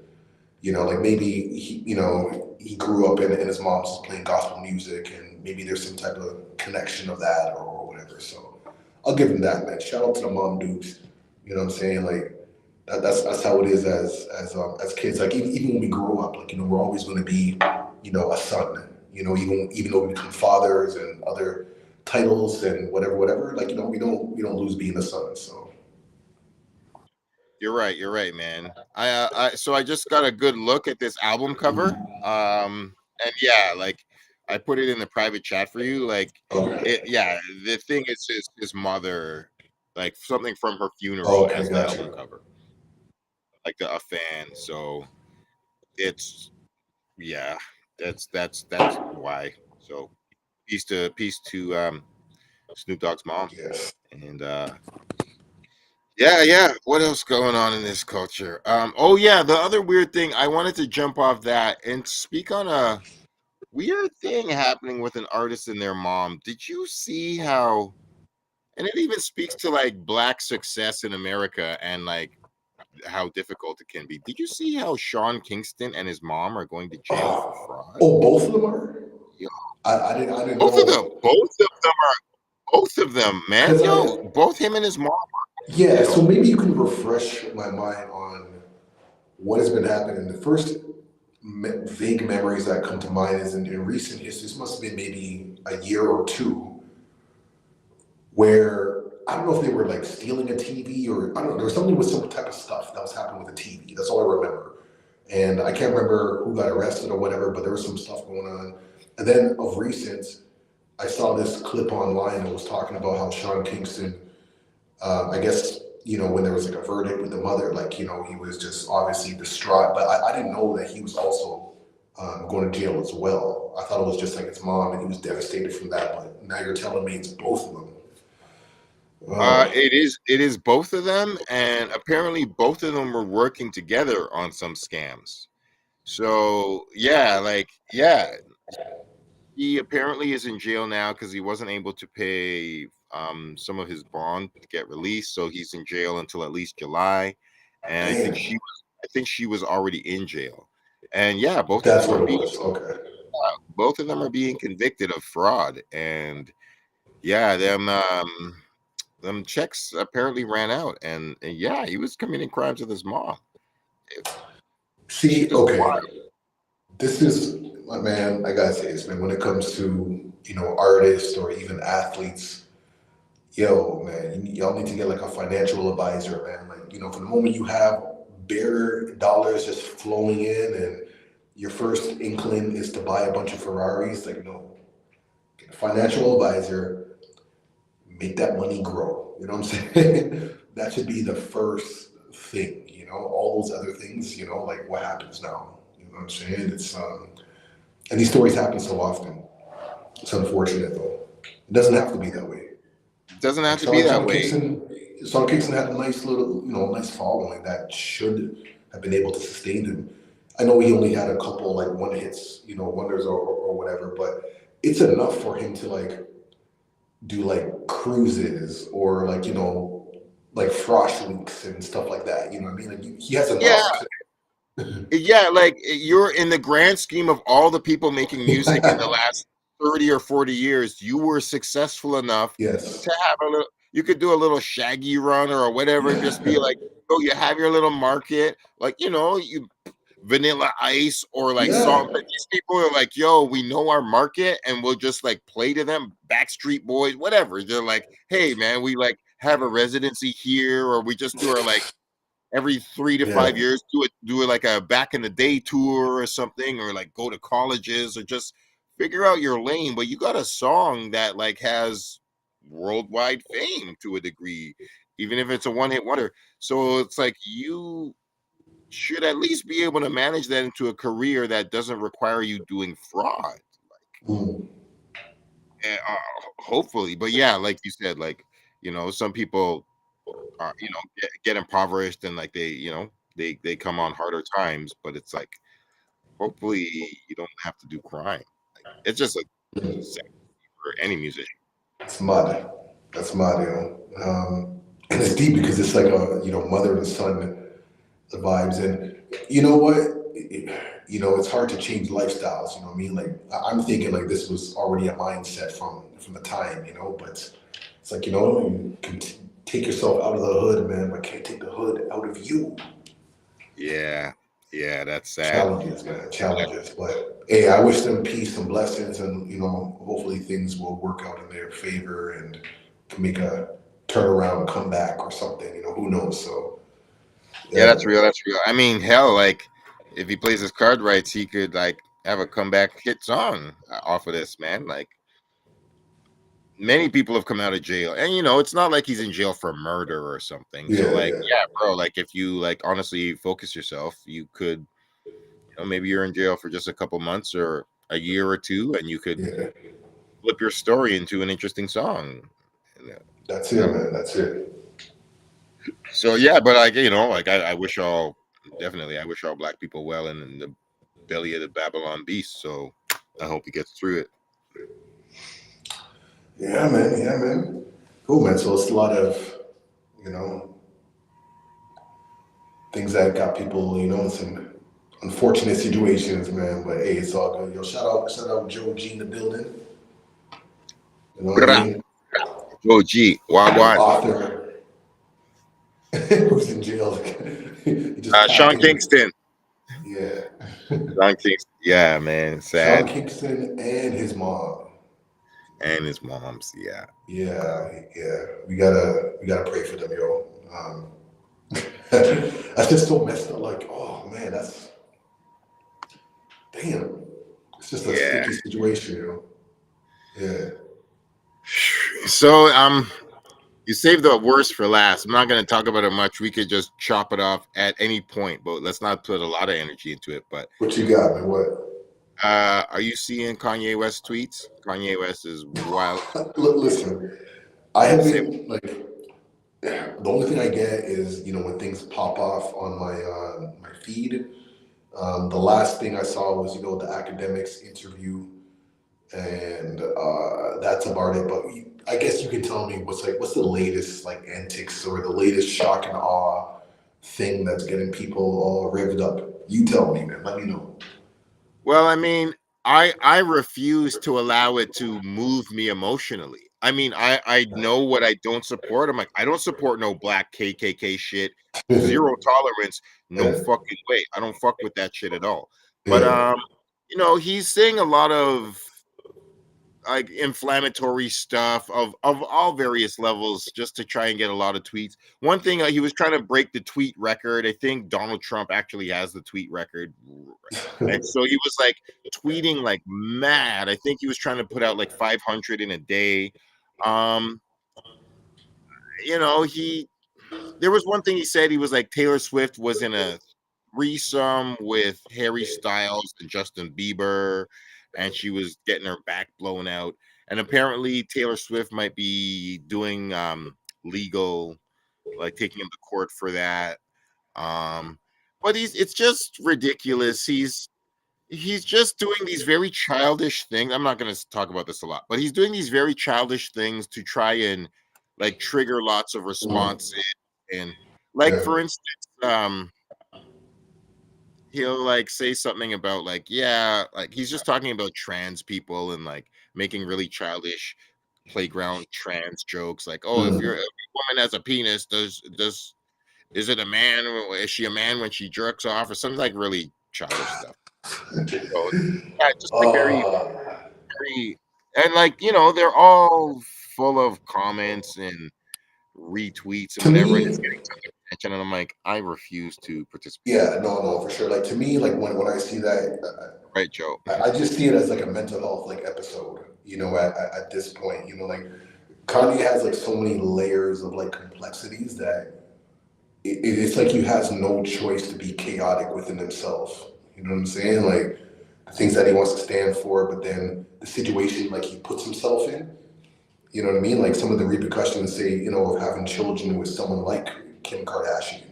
Like maybe he grew up and his mom's just playing gospel music, and maybe there's some type of connection of that or whatever. So I'll give him that, man. Shout out to the mom dukes. You know what I'm saying? Like that's how it is as kids. Like even when we grow up, like we're always going to be a son. Even though we become fathers and other titles and whatever. Like we don't lose being a son. So You're right, man. So I just got a good look at this album cover. And yeah, like I put it in the private chat for you. Like okay, yeah, the thing is his mother, like something from her funeral okay, as the got album you. cover, like a fan. So it's yeah, that's why. So peace to Snoop Dogg's mom. Yes. And yeah. What else going on in this culture? Oh yeah, the other weird thing, I wanted to jump off that and speak on a weird thing happening with an artist and their mom. Did you see how, and it even speaks to like black success in America and like how difficult it can be. Did you see how Sean Kingston and his mom are going to jail for fraud? Oh, both of them are. Yo, I didn't both of them, know both of them, man. because Yo, both him and his mom are in yeah. So jail. maybe you can refresh my mind on what has been happening. The first vague memories that come to mind is in recent history. This must have been maybe a year or two, where I don't know if they were like stealing a TV or I don't know. There was something with some type of stuff that was happening with the TV. That's all I remember. And I can't remember who got arrested or whatever, but there was some stuff going on. And then of recent, I saw this clip online that was talking about how Sean Kingston, I guess, when there was like a verdict with the mother, like, he was just obviously distraught. But I didn't know that he was also going to jail as well. I thought it was just like his mom and he was devastated from that. But now you're telling me it's both of them. It is both of them, and apparently both of them were working together on some scams. So yeah, he apparently is in jail now because he wasn't able to pay some of his bond to get released. So he's in jail until at least July, and Damn, I think she was already in jail, and yeah, that's what it was. Okay. both of them are being convicted of fraud, and yeah, them checks apparently ran out, and yeah, he was committing crimes with his mom. See, Shit is okay, wild. this is, my man, I gotta say this, man, when it comes to, artists or even athletes, yo, man, y'all need to get like a financial advisor, man. Like, from the moment you have bare dollars just flowing in and your first inkling is to buy a bunch of Ferraris, like, no, get a financial advisor, make that money grow. You know what I'm saying? That should be the first thing, all those other things, like what happens now. You know what I'm saying? And these stories happen so often. It's unfortunate though. It doesn't have to be that way. It doesn't have Like to be Sean, that Sean way. Kingston, Sean Kingston had a nice little, nice following that should have been able to sustain him. I know he only had a couple like one hits, wonders or whatever, but it's enough for him to like do like cruises or like like frosh weeks and stuff like that. You know what I mean? Like he has Yeah, enough. yeah, like you're in the grand scheme of all the people making music in the last 30 or 40 years, you were successful enough Yes. to have a little, you could do a little Shaggy run or whatever, just be like, oh, you have your little market, like, you Vanilla Ice or like Yeah. Salt. But these people are like, yo, we know our market and we'll just like play to them. Backstreet Boys, whatever. They're like, hey man, we like have a residency here, or we just do our like every 3 to 5 years, do it like a back in the day tour or something, or like go to colleges or just figure out your lane. But you got a song that like has worldwide fame to a degree, even if it's a one-hit wonder. So it's like you should at least be able to manage that into a career that doesn't require you doing fraud. Mm. Hopefully, but yeah, like you said, like some people are get impoverished and like they come on harder times. But it's like hopefully you don't have to do crime. Like it's just a Mm. sad for any musician. It's mud. That's mud, and it's deep because it's like a mother and son vibes, and you know what, it's hard to change lifestyles. You know what I mean? Like I'm thinking like this was already a mindset from the time, but it's like you can take yourself out of the hood, man, but can't take the hood out of you. Yeah, yeah, that's sad. Challenges, man, challenges. But hey, I wish them peace and blessings, and hopefully things will work out in their favor and can make a turnaround, comeback, or something. Who knows? So Yeah, yeah, that's man. real. That's real. I mean, hell, like if he plays his card right, he could like have a comeback hit song off of this, man. Like many people have come out of jail, and it's not like he's in jail for murder or something. So Yeah, like, yeah, yeah, bro, like if you like honestly focus yourself, you could, maybe you're in jail for just a couple months or a year or two, and you could yeah. flip your story into an interesting song. And, That's it, man. That's it. so yeah, but like like I wish all definitely I wish all black people well in the belly of the Babylon beast. So I hope he gets through it. Yeah, man. Yeah, man. Cool, man. So it's a lot of you know things that got people in some unfortunate situations, man. But hey, it's all good. Yo, shout out Joe G in the building. You know what I Brah. mean? Oh gee, Wagwan. Author who's in jail. He just tapped Sean in. Kingston. Yeah. Sean Kingston. Yeah, man, Sean sad. Kingston and his mom. And his mom's. Yeah. Yeah, yeah. We gotta pray for them, yo. That's just so messed up. Like, oh man, that's damn. It's just a Yeah. sticky situation. Yeah. So you saved the worst for last. I'm not going to talk about it much. We could just chop it off at any point, but let's not put a lot of energy into it. But What you got, man? What? are you seeing Kanye West tweets? Kanye West is wild. Look, listen. I have Say, been like the only thing I get is when things pop off on my feed. The last thing I saw was the academics interview, and that's about it. But I guess you can tell me what's the latest like antics or the latest shock and awe thing that's getting people all revved up. You tell me, man. Let me know. well, I mean, I refuse to allow it to move me emotionally. I mean, I know what I don't support. I'm like, I don't support no black KKK shit. Zero tolerance. No Yeah, fucking way. I don't fuck with that shit at all. But yeah, he's saying a lot of like inflammatory stuff of all various levels just to try and get a lot of tweets. One thing, he was trying to break the tweet record. I think Donald Trump actually has the tweet record, and so he was like tweeting like mad. I think he was trying to put out like 500 in a day. um he there was one thing he said. He was like, Taylor Swift was in a threesome with Harry Styles and Justin Bieber, and she was getting her back blown out. And apparently, Taylor Swift might be doing legal, like taking him to court for that. Um, but it's just ridiculous. He's just doing these very childish things. I'm not going to talk about this a lot, but he's doing these very childish things to try and like trigger lots of mm, responses. And like yeah, for instance, he'll like say something about like, yeah, like he's just talking about trans people and like making really childish playground trans jokes. Like, oh, if Mm. you're if a woman has a penis, does is it a man? Is she a man when she jerks off or something like really childish stuff? So yeah, just like very, uh, very, and like they're all full of comments and retweets and to whatever, and it's me, getting tons of attention. And I'm like, I refuse to participate in yeah, that. no, for sure. Like to me, like when I see that, Right, Joe? I just see it as like a mental health like episode. At this point, like Kanye has like so many layers of like complexities that it's like he has no choice to be chaotic within himself. You know what I'm saying? Like the things that he wants to stand for, but then the situation like he puts himself in. You know what I mean? Like some of the repercussions, say, of having children with someone like Kim Kardashian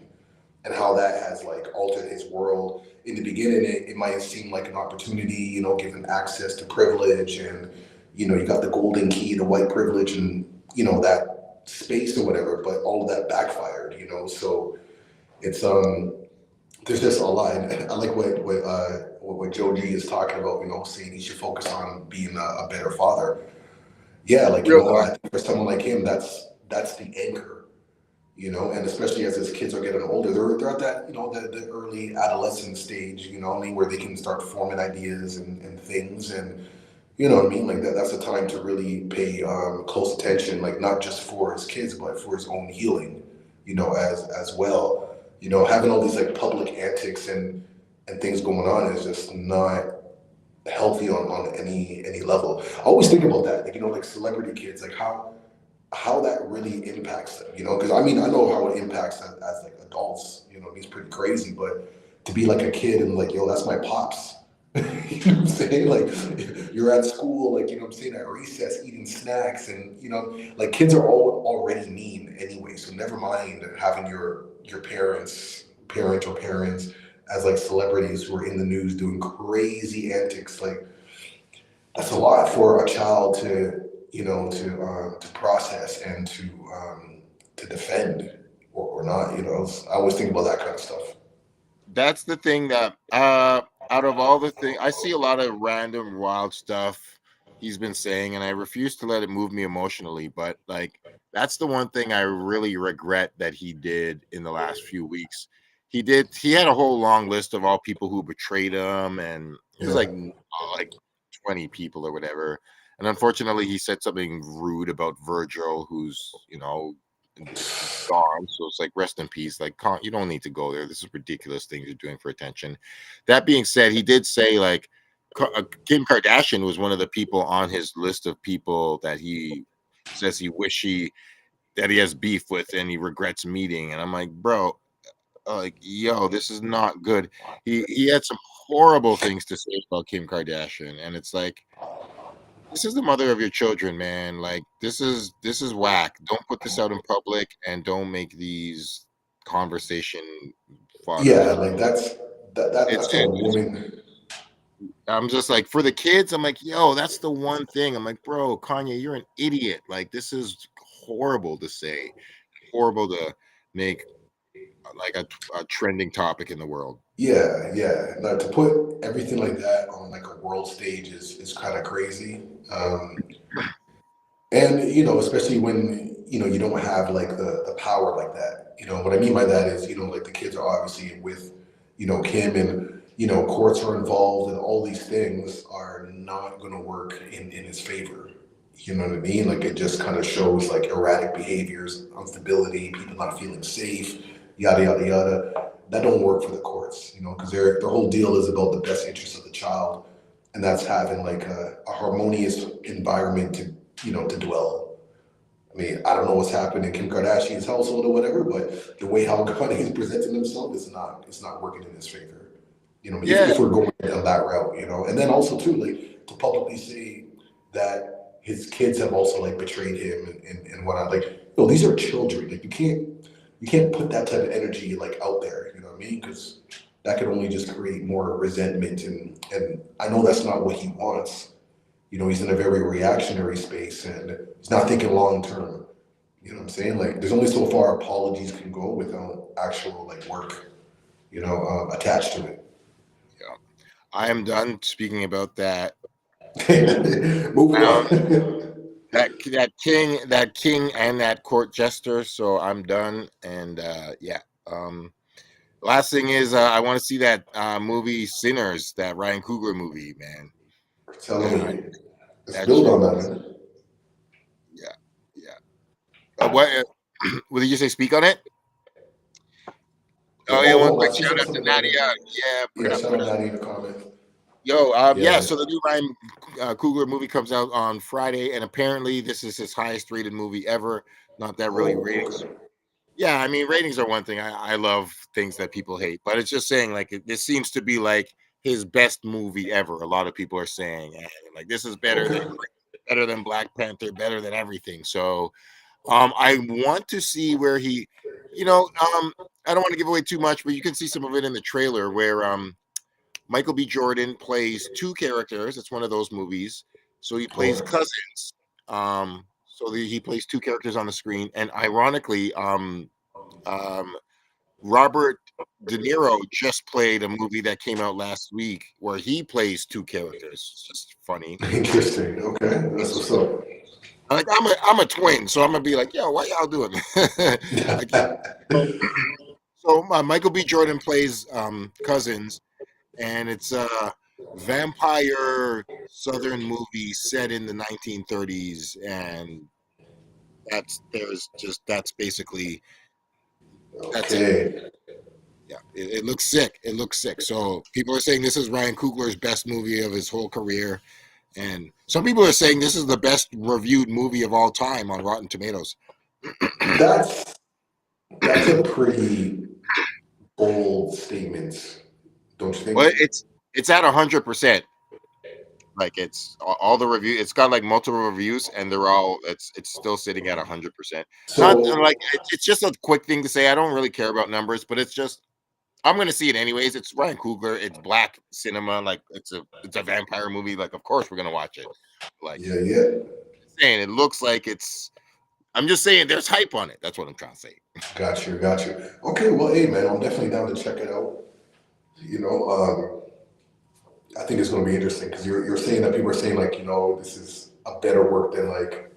and how that has like altered his world. In the beginning, it might seem like an opportunity, given access to privilege and, you got the golden key to white privilege and, that space or whatever, but all of that backfired, So it's, there's just a lot. And I like what Joe G is talking about, saying he should focus on being a better father. Yeah, like, Real I talk. think for someone like him, that's the anchor, and especially as his kids are getting older, they're at that, the early adolescent stage, where they can start forming ideas and things. And you know what I mean? Like that's a time to really pay close attention, like not just for his kids, but for his own healing, as well. Having all these like public antics and things going on is just not healthy on any level. I always think about that, like like celebrity kids, like how that really impacts them, because I mean I know how it impacts as like adults, it's pretty crazy, but to be like a kid and like yo, that's my pops. You know what I'm saying? Like you're at school, like what I'm saying, at recess eating snacks, and like kids are all already mean anyway, so never mind having your parent or parents as like celebrities who are in the news doing crazy antics. Like that's a lot for a child to to process and to defend or not. I always think about that kind of stuff. That's the thing that out of all the things, I see a lot of random wild stuff he's been saying, and I refuse to let it move me emotionally. But like that's the one thing I really regret that he did in the last few weeks. He had a whole long list of all people who betrayed him, and it was Yeah, like 20 people or whatever. And unfortunately, he said something rude about Virgil, who's gone. So it's like rest in peace. Like you don't need to go there. This is ridiculous things you're doing for attention. That being said, he did say like Kim Kardashian was one of the people on his list of people that he says that he has beef with and he regrets meeting. And I'm like, bro, like yo, this is not good. He had some horrible things to say about Kim Kardashian, and it's like this is the mother of your children, man. Like this is whack. Don't put this out in public and don't make these conversation fodder. yeah, like that's a It's woman. I'm just like for the kids, I'm like, yo, that's the one thing. I'm like, bro, Kanye, you're an idiot. Like this is horrible to say, horrible to make like a trending topic in the world. Yeah. Now to put everything like that on like a world stage is kind of crazy. And especially when you don't have like the power like that. What I mean by that is like the kids are obviously with Kim, and courts are involved, and all these things are not going to work in his favor. You know what I mean? Like it just kind of shows like erratic behaviors, instability, people not feeling safe, yada yada yada. That don't work for the courts, because their whole deal is about the best interest of the child, and that's having like a harmonious environment to dwell. I mean, I don't know what's happened in Kim Kardashian's household or whatever, but the way how Kanye is presenting himself is not it's not working in his favor. Yeah, If we're going down that route, and then also too, like to publicly say that his kids have also like betrayed him and whatnot. Like, these are children. Like you can't put that type of energy like out there. You know what I mean? Because that could only just create more resentment, and I know that's not what he wants. He's in a very reactionary space and he's not thinking long term. You know what I'm saying? Like, there's only so far apologies can go without actual like work, attached to it. I am done speaking about that. Moving Um, on. that king and that court jester. So I'm done. And yeah. Last thing is I want to see that movie Sinners, that Ryan Coogler movie, man. Telling Uh, you, let's that build shit. on that, man. Yeah, yeah. What? What did you say? Speak on it. Oh yeah, Oh one no, I quick see shout out to something about Nadia. it. Yeah, put Yeah, it up, shout put out it up. Natty in the comment. Yo, yeah. Yeah. So the new Ryan Coogler movie comes out on Friday, and apparently this is his highest rated movie ever. Not that really Oh, ratings. okay. Yeah, I mean ratings are one thing. I love things that people hate, but it's just saying like this seems to be like his best movie ever. A lot of people are saying and, like this is Okay. better than Black Panther, better than everything. So I want to see where he, you know, I don't want to give away too much, but you can see some of it in the trailer where Michael B. Jordan plays two characters. It's one of those movies. So he plays Okay. cousins. He plays two characters on the screen, and ironically, um, Robert De Niro just played a movie that came out last week where he plays two characters. It's just funny. Interesting. Okay. That's what's up. Like I'm a twin, so I'm gonna be like, yo, what y'all doing? I can't. So, Michael B. Jordan plays cousins, and it's a vampire Southern movie set in the 1930s, and that's basically that's it. Okay. Yeah, it looks sick. It looks sick. So people are saying this is Ryan Coogler's best movie of his whole career, and some people are saying this is the best reviewed movie of all time on Rotten Tomatoes. That's that's a pretty bold statement, don't you Well, think? it's at 100%. Like it's all the review. It's got like multiple reviews, and they're all it's still sitting at 100%. Not So like it's just a quick thing to say. I don't really care about numbers, but it's just I'm gonna see it anyways. It's Ryan Coogler. It's black cinema. Like it's a vampire movie. Like of course we're gonna watch it. Like yeah, yeah. saying it looks like it's. I'm just saying there's hype on it. That's what I'm trying to say. Got you, got you. Okay, well, hey, man, I'm definitely down to check it out. You know, I think it's going to be interesting because you're saying that people are saying like, this is a better work than like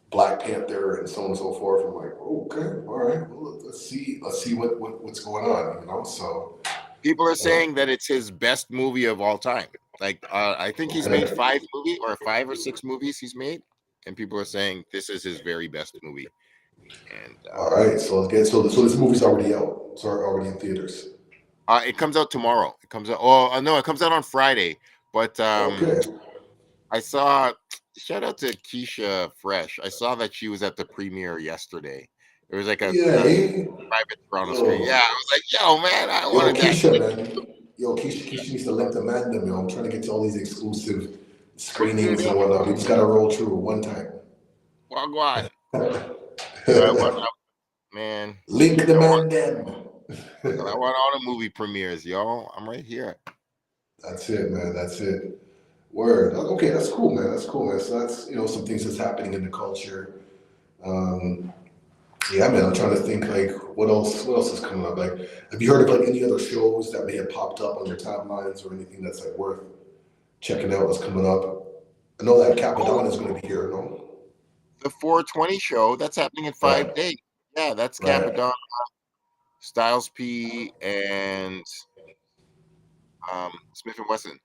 Black Panther and so on and so forth. I'm like, oh, okay, all right, well, let's see what's going on. So People are uh, saying that it's his best movie of all time. Like I think he's made okay, 5 or 6 movies he's made, and people are saying this is his very best movie. And all right. So let's get so this movie's already out. It's already in theaters. it comes out tomorrow. It comes out. Oh no, it comes out on Friday. But Okay. I saw. Shout out to Keisha Fresh. I saw that she was at the premiere yesterday. There was like Yeah, a hey, private Toronto screen. Yeah, yo, I was like, yo, man, I yo, wanted that. Keisha, man, yo, Keisha needs to link the man, them, yo. I'm trying to get to all these exclusive screenings and whatnot. We just gotta roll through one time. Wagwan. Man, Link the I want, man, them. I want all the movie premieres, y'all. I'm right here. That's it, man. That's it. Word. Okay, that's cool, man. That's cool, man. So that's some things that's happening in the culture. Um, yeah, man. I'm trying to think like what else. What else is coming up? Like, have you heard of like any other shows that may have popped up on your timelines or anything that's like worth checking out? That's coming up. I know that Oh, Capadon is going to be here. No. the 420 show. That's happening in Right. 5 days. Yeah, that's Right. Capadon, Styles P, and Smith and Wesson.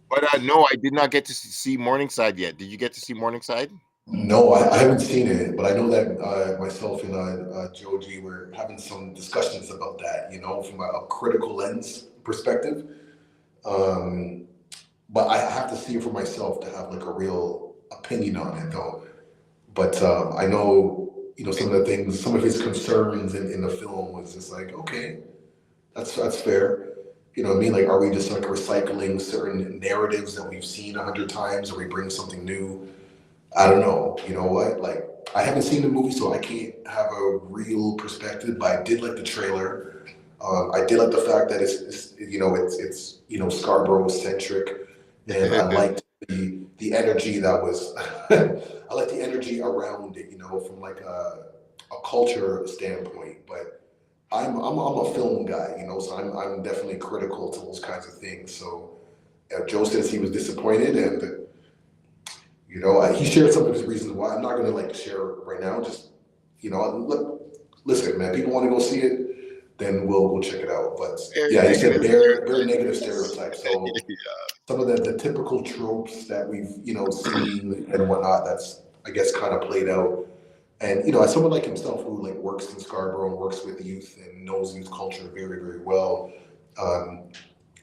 But no, I did not get to see Morningside yet. Did you get to see Morningside? No, I haven't seen it, but I know that myself and Joji were having some discussions about that, from a critical lens perspective. Um, but I have to see it for myself to have like a real opinion on it, though. But I know, some of the things, some of his concerns in the film was just like, okay, that's fair. You know what I mean? Like, are we just like recycling certain narratives that we've seen 100 times, or we bring something new? I don't know. You know what? Like, I haven't seen the movie, so I can't have a real perspective. But I did like the trailer. I did like the fact that it's Scarborough centric, and I liked the energy that was. I like the energy around it. From like a culture standpoint, but I'm a film guy, you know, so I'm definitely critical to those kinds of things. So Joe says he was disappointed, and you know, he shared some of his reasons why. I'm not going to like share right now. Just you know, listen, man. People want to go see it, then we'll check it out. But Very yeah, he said negative bare stereotype. negative stereotypes. So some of the typical tropes that we've seen and whatnot. That's I guess kind of played out. And as someone like himself who like works in Scarborough and works with youth and knows youth culture very very well. Um,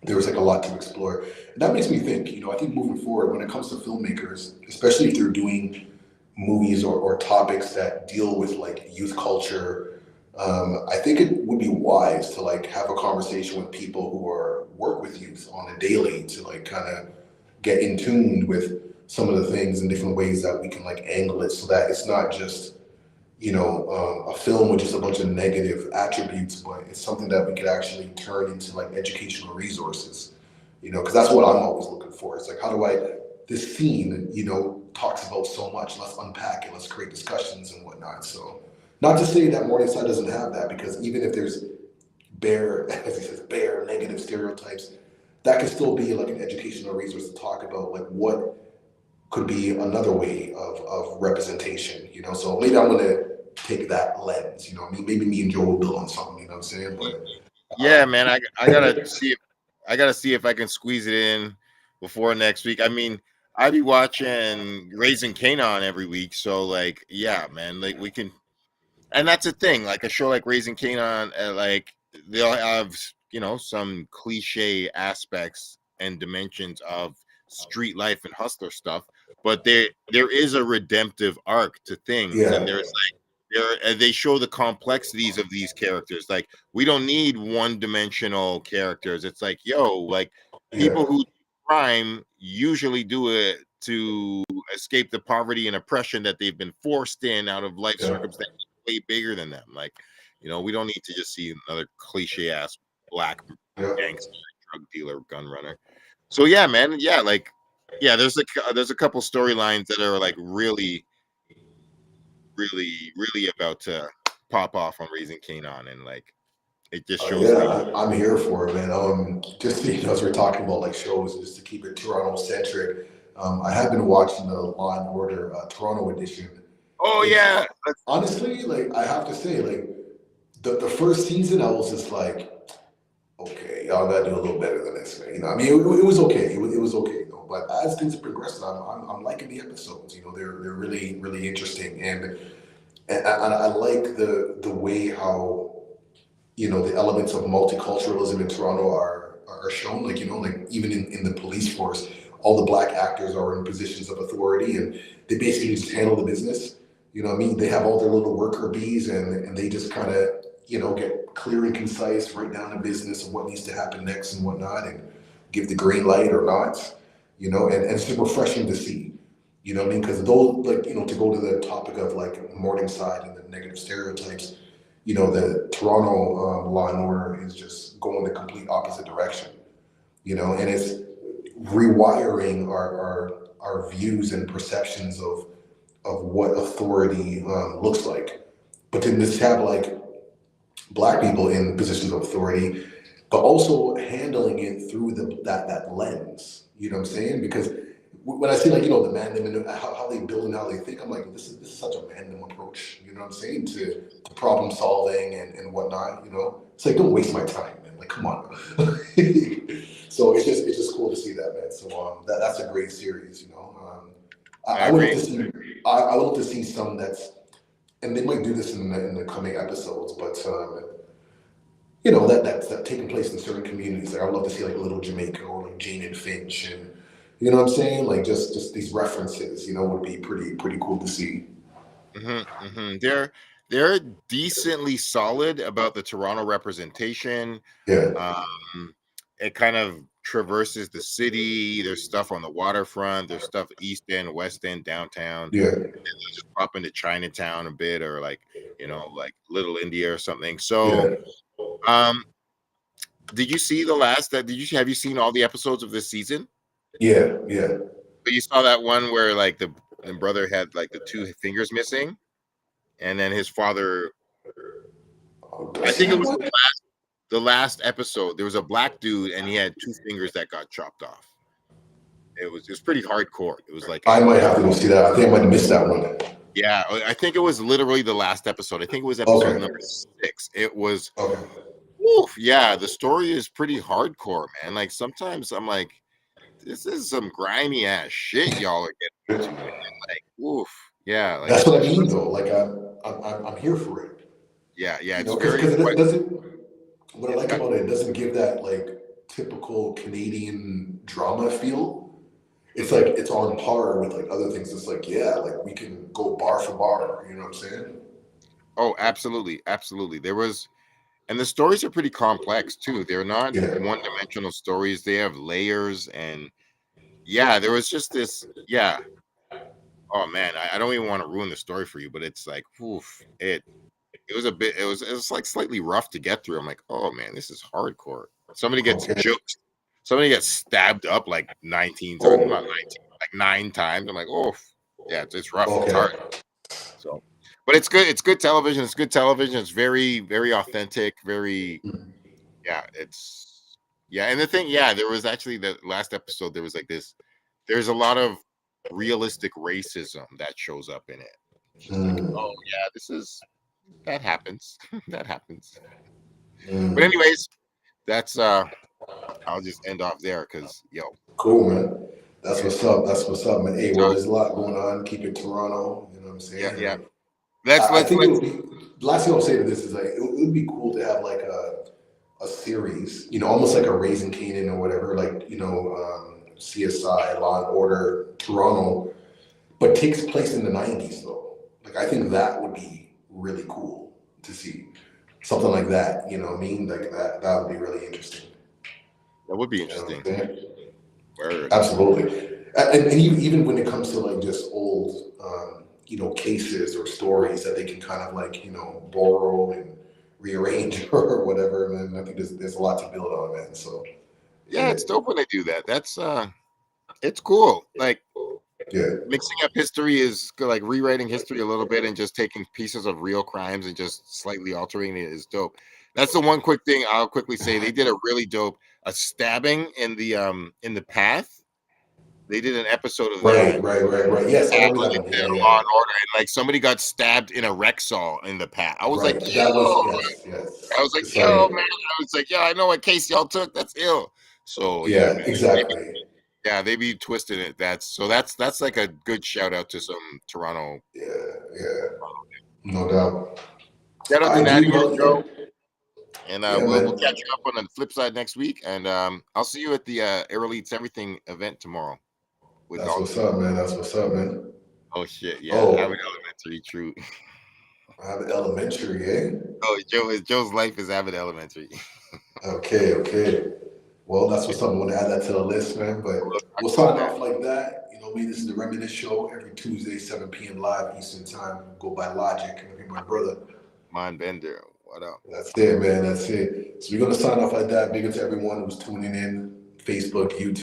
there was like a lot to explore. And that makes me think, I think moving forward, when it comes to filmmakers, especially if they're doing movies or topics that deal with like youth culture, I think it would be wise to like have a conversation with people who are work with youth on a daily to like kind of get in tune with some of the things and different ways that we can like angle it so that it's not just a film with just a bunch of negative attributes, but it's something that we could actually turn into like educational resources, because that's what I'm always looking for. It's like, how do this scene, talks about so much, let's unpack it, let's create discussions and whatnot. So, not to say that Morningside doesn't have that, because even if there's bare, as he says, bare negative stereotypes, that can still be like an educational resource to talk about, like what could be another way of representation, So maybe I'm gonna take that lens, maybe me and Joe will build on something, you know what I'm saying? But Yeah, man, I gotta see if I can squeeze it in before next week. I mean, I be watching Raising Kanan every week, so like, yeah, man, like we can, and that's the thing. Like a show like Raising Kanan, like they'll have some cliche aspects and dimensions of street life and hustler stuff, but there is a redemptive arc to things, and yeah, there's they show the complexities of these characters. Like we don't need one-dimensional characters. It's like, like yeah, people who do crime usually do it to escape the poverty and oppression that they've been forced in out of life yeah, circumstances way bigger than them. Like, we don't need to just see another cliche ass black yeah. gangster, drug dealer, gun runner. So yeah, man, yeah, like yeah, there's a couple storylines that are like really really about to pop off on Raising Kanan, and like it just shows Yeah, the I'm here for it, man. Just as we're talking about like shows, just to keep it Toronto centric, I have been watching the Law and Order Toronto edition. oh It's yeah, honestly like I have to say like the first season I was just like, okay, y'all gotta do a little better than this, man. I mean, it was okay. It was okay, though. But as things have progressed, I'm liking the episodes. They're really really interesting, and I like the way how the elements of multiculturalism in Toronto are shown. Like like even in the police force, all the black actors are in positions of authority, and they basically just handle the business. You know what I mean? They have all their little worker bees, and they just kind of get clear and concise, write down the business of what needs to happen next and whatnot, and give the green light or not. And it's just refreshing to see. You know what I mean? Because those, like, to go to the topic of like Morningside and the negative stereotypes, the Toronto Law and Order is just going the complete opposite direction, and it's rewiring our views and perceptions of what authority looks like. But then just have like black people in positions of authority, but also handling it through that lens. You know what I'm saying? Because when I see like the Mandem and how they build and how they think, I'm like, this is such a Mandem approach. You know what I'm saying to problem solving and whatnot. It's like, don't waste my time, man. Like, come on. So it's just cool to see that, man. So that's a great series. I I would love agree. to see I would love to see some that's, and they might do this in the coming episodes, but that's taking place in certain communities. Like I would love to see like Little Jamaica or like Jane and Finch, and what I'm saying, like just these references, would be pretty cool to see. They're decently solid about the Toronto representation. Yeah, It kind of traverses the city. There's stuff on the waterfront. There's stuff East End, West End, downtown. yeah, Just pop into Chinatown a bit, or like like Little India or something. So, yeah, um, did you see the last? That did you have you seen all the episodes of this season? yeah, yeah. But you saw that one where like the brother had like the two fingers missing, and then his father Did I I see think it that was one? the last episode. There was a black dude and he had 2 fingers that got chopped off. It was pretty hardcore. It was like I a might have to go see that. I think I might have missed that one. yeah. I think it was literally the last episode. I think it was episode Okay. number 6. It was Okay. woof, yeah. The story is pretty hardcore, man. Like sometimes I'm like, this is some grimy ass shit y'all are getting into, man. Like woof, yeah. Like That's what I mean, though. Like I'm here for it. yeah, yeah. You It's know, because very it doesn't. What I it's like got about it doesn't give that like typical Canadian drama feel. It's like it's on par with like other things. It's like yeah, like we can go bar for bar. You know what I'm saying? oh, absolutely, absolutely. There was and the stories are pretty complex too. They're not Yeah. one-dimensional stories. They have layers and yeah, there was just this yeah. Oh man, I don't even want to ruin the story for you, but it's like oof, it was a bit it was like slightly rough to get through. I'm like, oh man, this is hardcore. Somebody gets Okay. joked, somebody gets stabbed up like 19 times, not Oh. 19, like 9 times. I'm like, oh yeah, it's rough, it's Okay. hard. So but it's good television, it's good television, it's very, very authentic, very yeah, it's yeah, and the thing, yeah, there was actually the last episode, there was like this, there's a lot of realistic racism that shows up in it. It's just like, Mm, oh yeah, this is that happens. That happens. But mm. anyways, that's I'll just end off there because yo, Cool, man. That's yeah. what's up. That's what's up, man. Hey, well, So there's a lot going on. Keep it Toronto. You know what I'm yeah, saying? yeah. And Let's I let's think it let's would be. The last thing I'll say to this is like it would be cool to have like a series. You know, almost like a Raising Kanan or whatever. Like you know, CSI, Law and Order, Toronto, but takes place in the '90s though. Like I think that would be really cool to see something like that. You know what I mean? Like that would be really interesting. that would be You know what interesting. I'm saying? Word. Absolutely. And even when it comes to like just old, you know, cases or stories that they can kind of like, you know, borrow and rearrange or whatever, man, I think there's a lot to build on, man. So, Yeah, yeah, it's dope when they do that. That's it's cool. Like yeah, mixing up history is like rewriting history a little bit and just taking pieces of real crimes and just slightly altering it is dope. That's the one quick thing I'll quickly say. They did a really dope a stabbing in the path. They did an episode of that. right. Yes, I Yeah, remember on that one. Yeah, Law yeah, and Order, and like somebody got stabbed in a Rexall in the path. I was right. like, That was yo, I was like, It's yo, like, man. I was like, yo, I know what case y'all took. That's ill. So yeah, yeah, man. exactly. Yeah, they be twisting it. That's like a good shout out to some Toronto. Yeah, yeah, no doubt. Shout out to I Natty do, and bro. Joe, Yeah, and yeah, we'll man. catch you up on the flip side next week. And I'll see you at the Air Eats Everything event tomorrow with That's Dog. what's up, man. That's what's up, man. Oh shit, yeah, Abbott Oh, Elementary, true. I have elementary, eh? Oh, Joe's life is Abbott Elementary. Okay. Well, that's what's up. I want to add that to the list, man. We'll But talk we'll about sign that. off like that. You know me, this is the Reminisce Show every Tuesday, 7 p.m. live Eastern Time. Go by Logic. And my brother. Mindbender, what up? That's it, man. That's it. So we're going to sign off like that. Big up to everyone who's tuning in. Facebook, YouTube.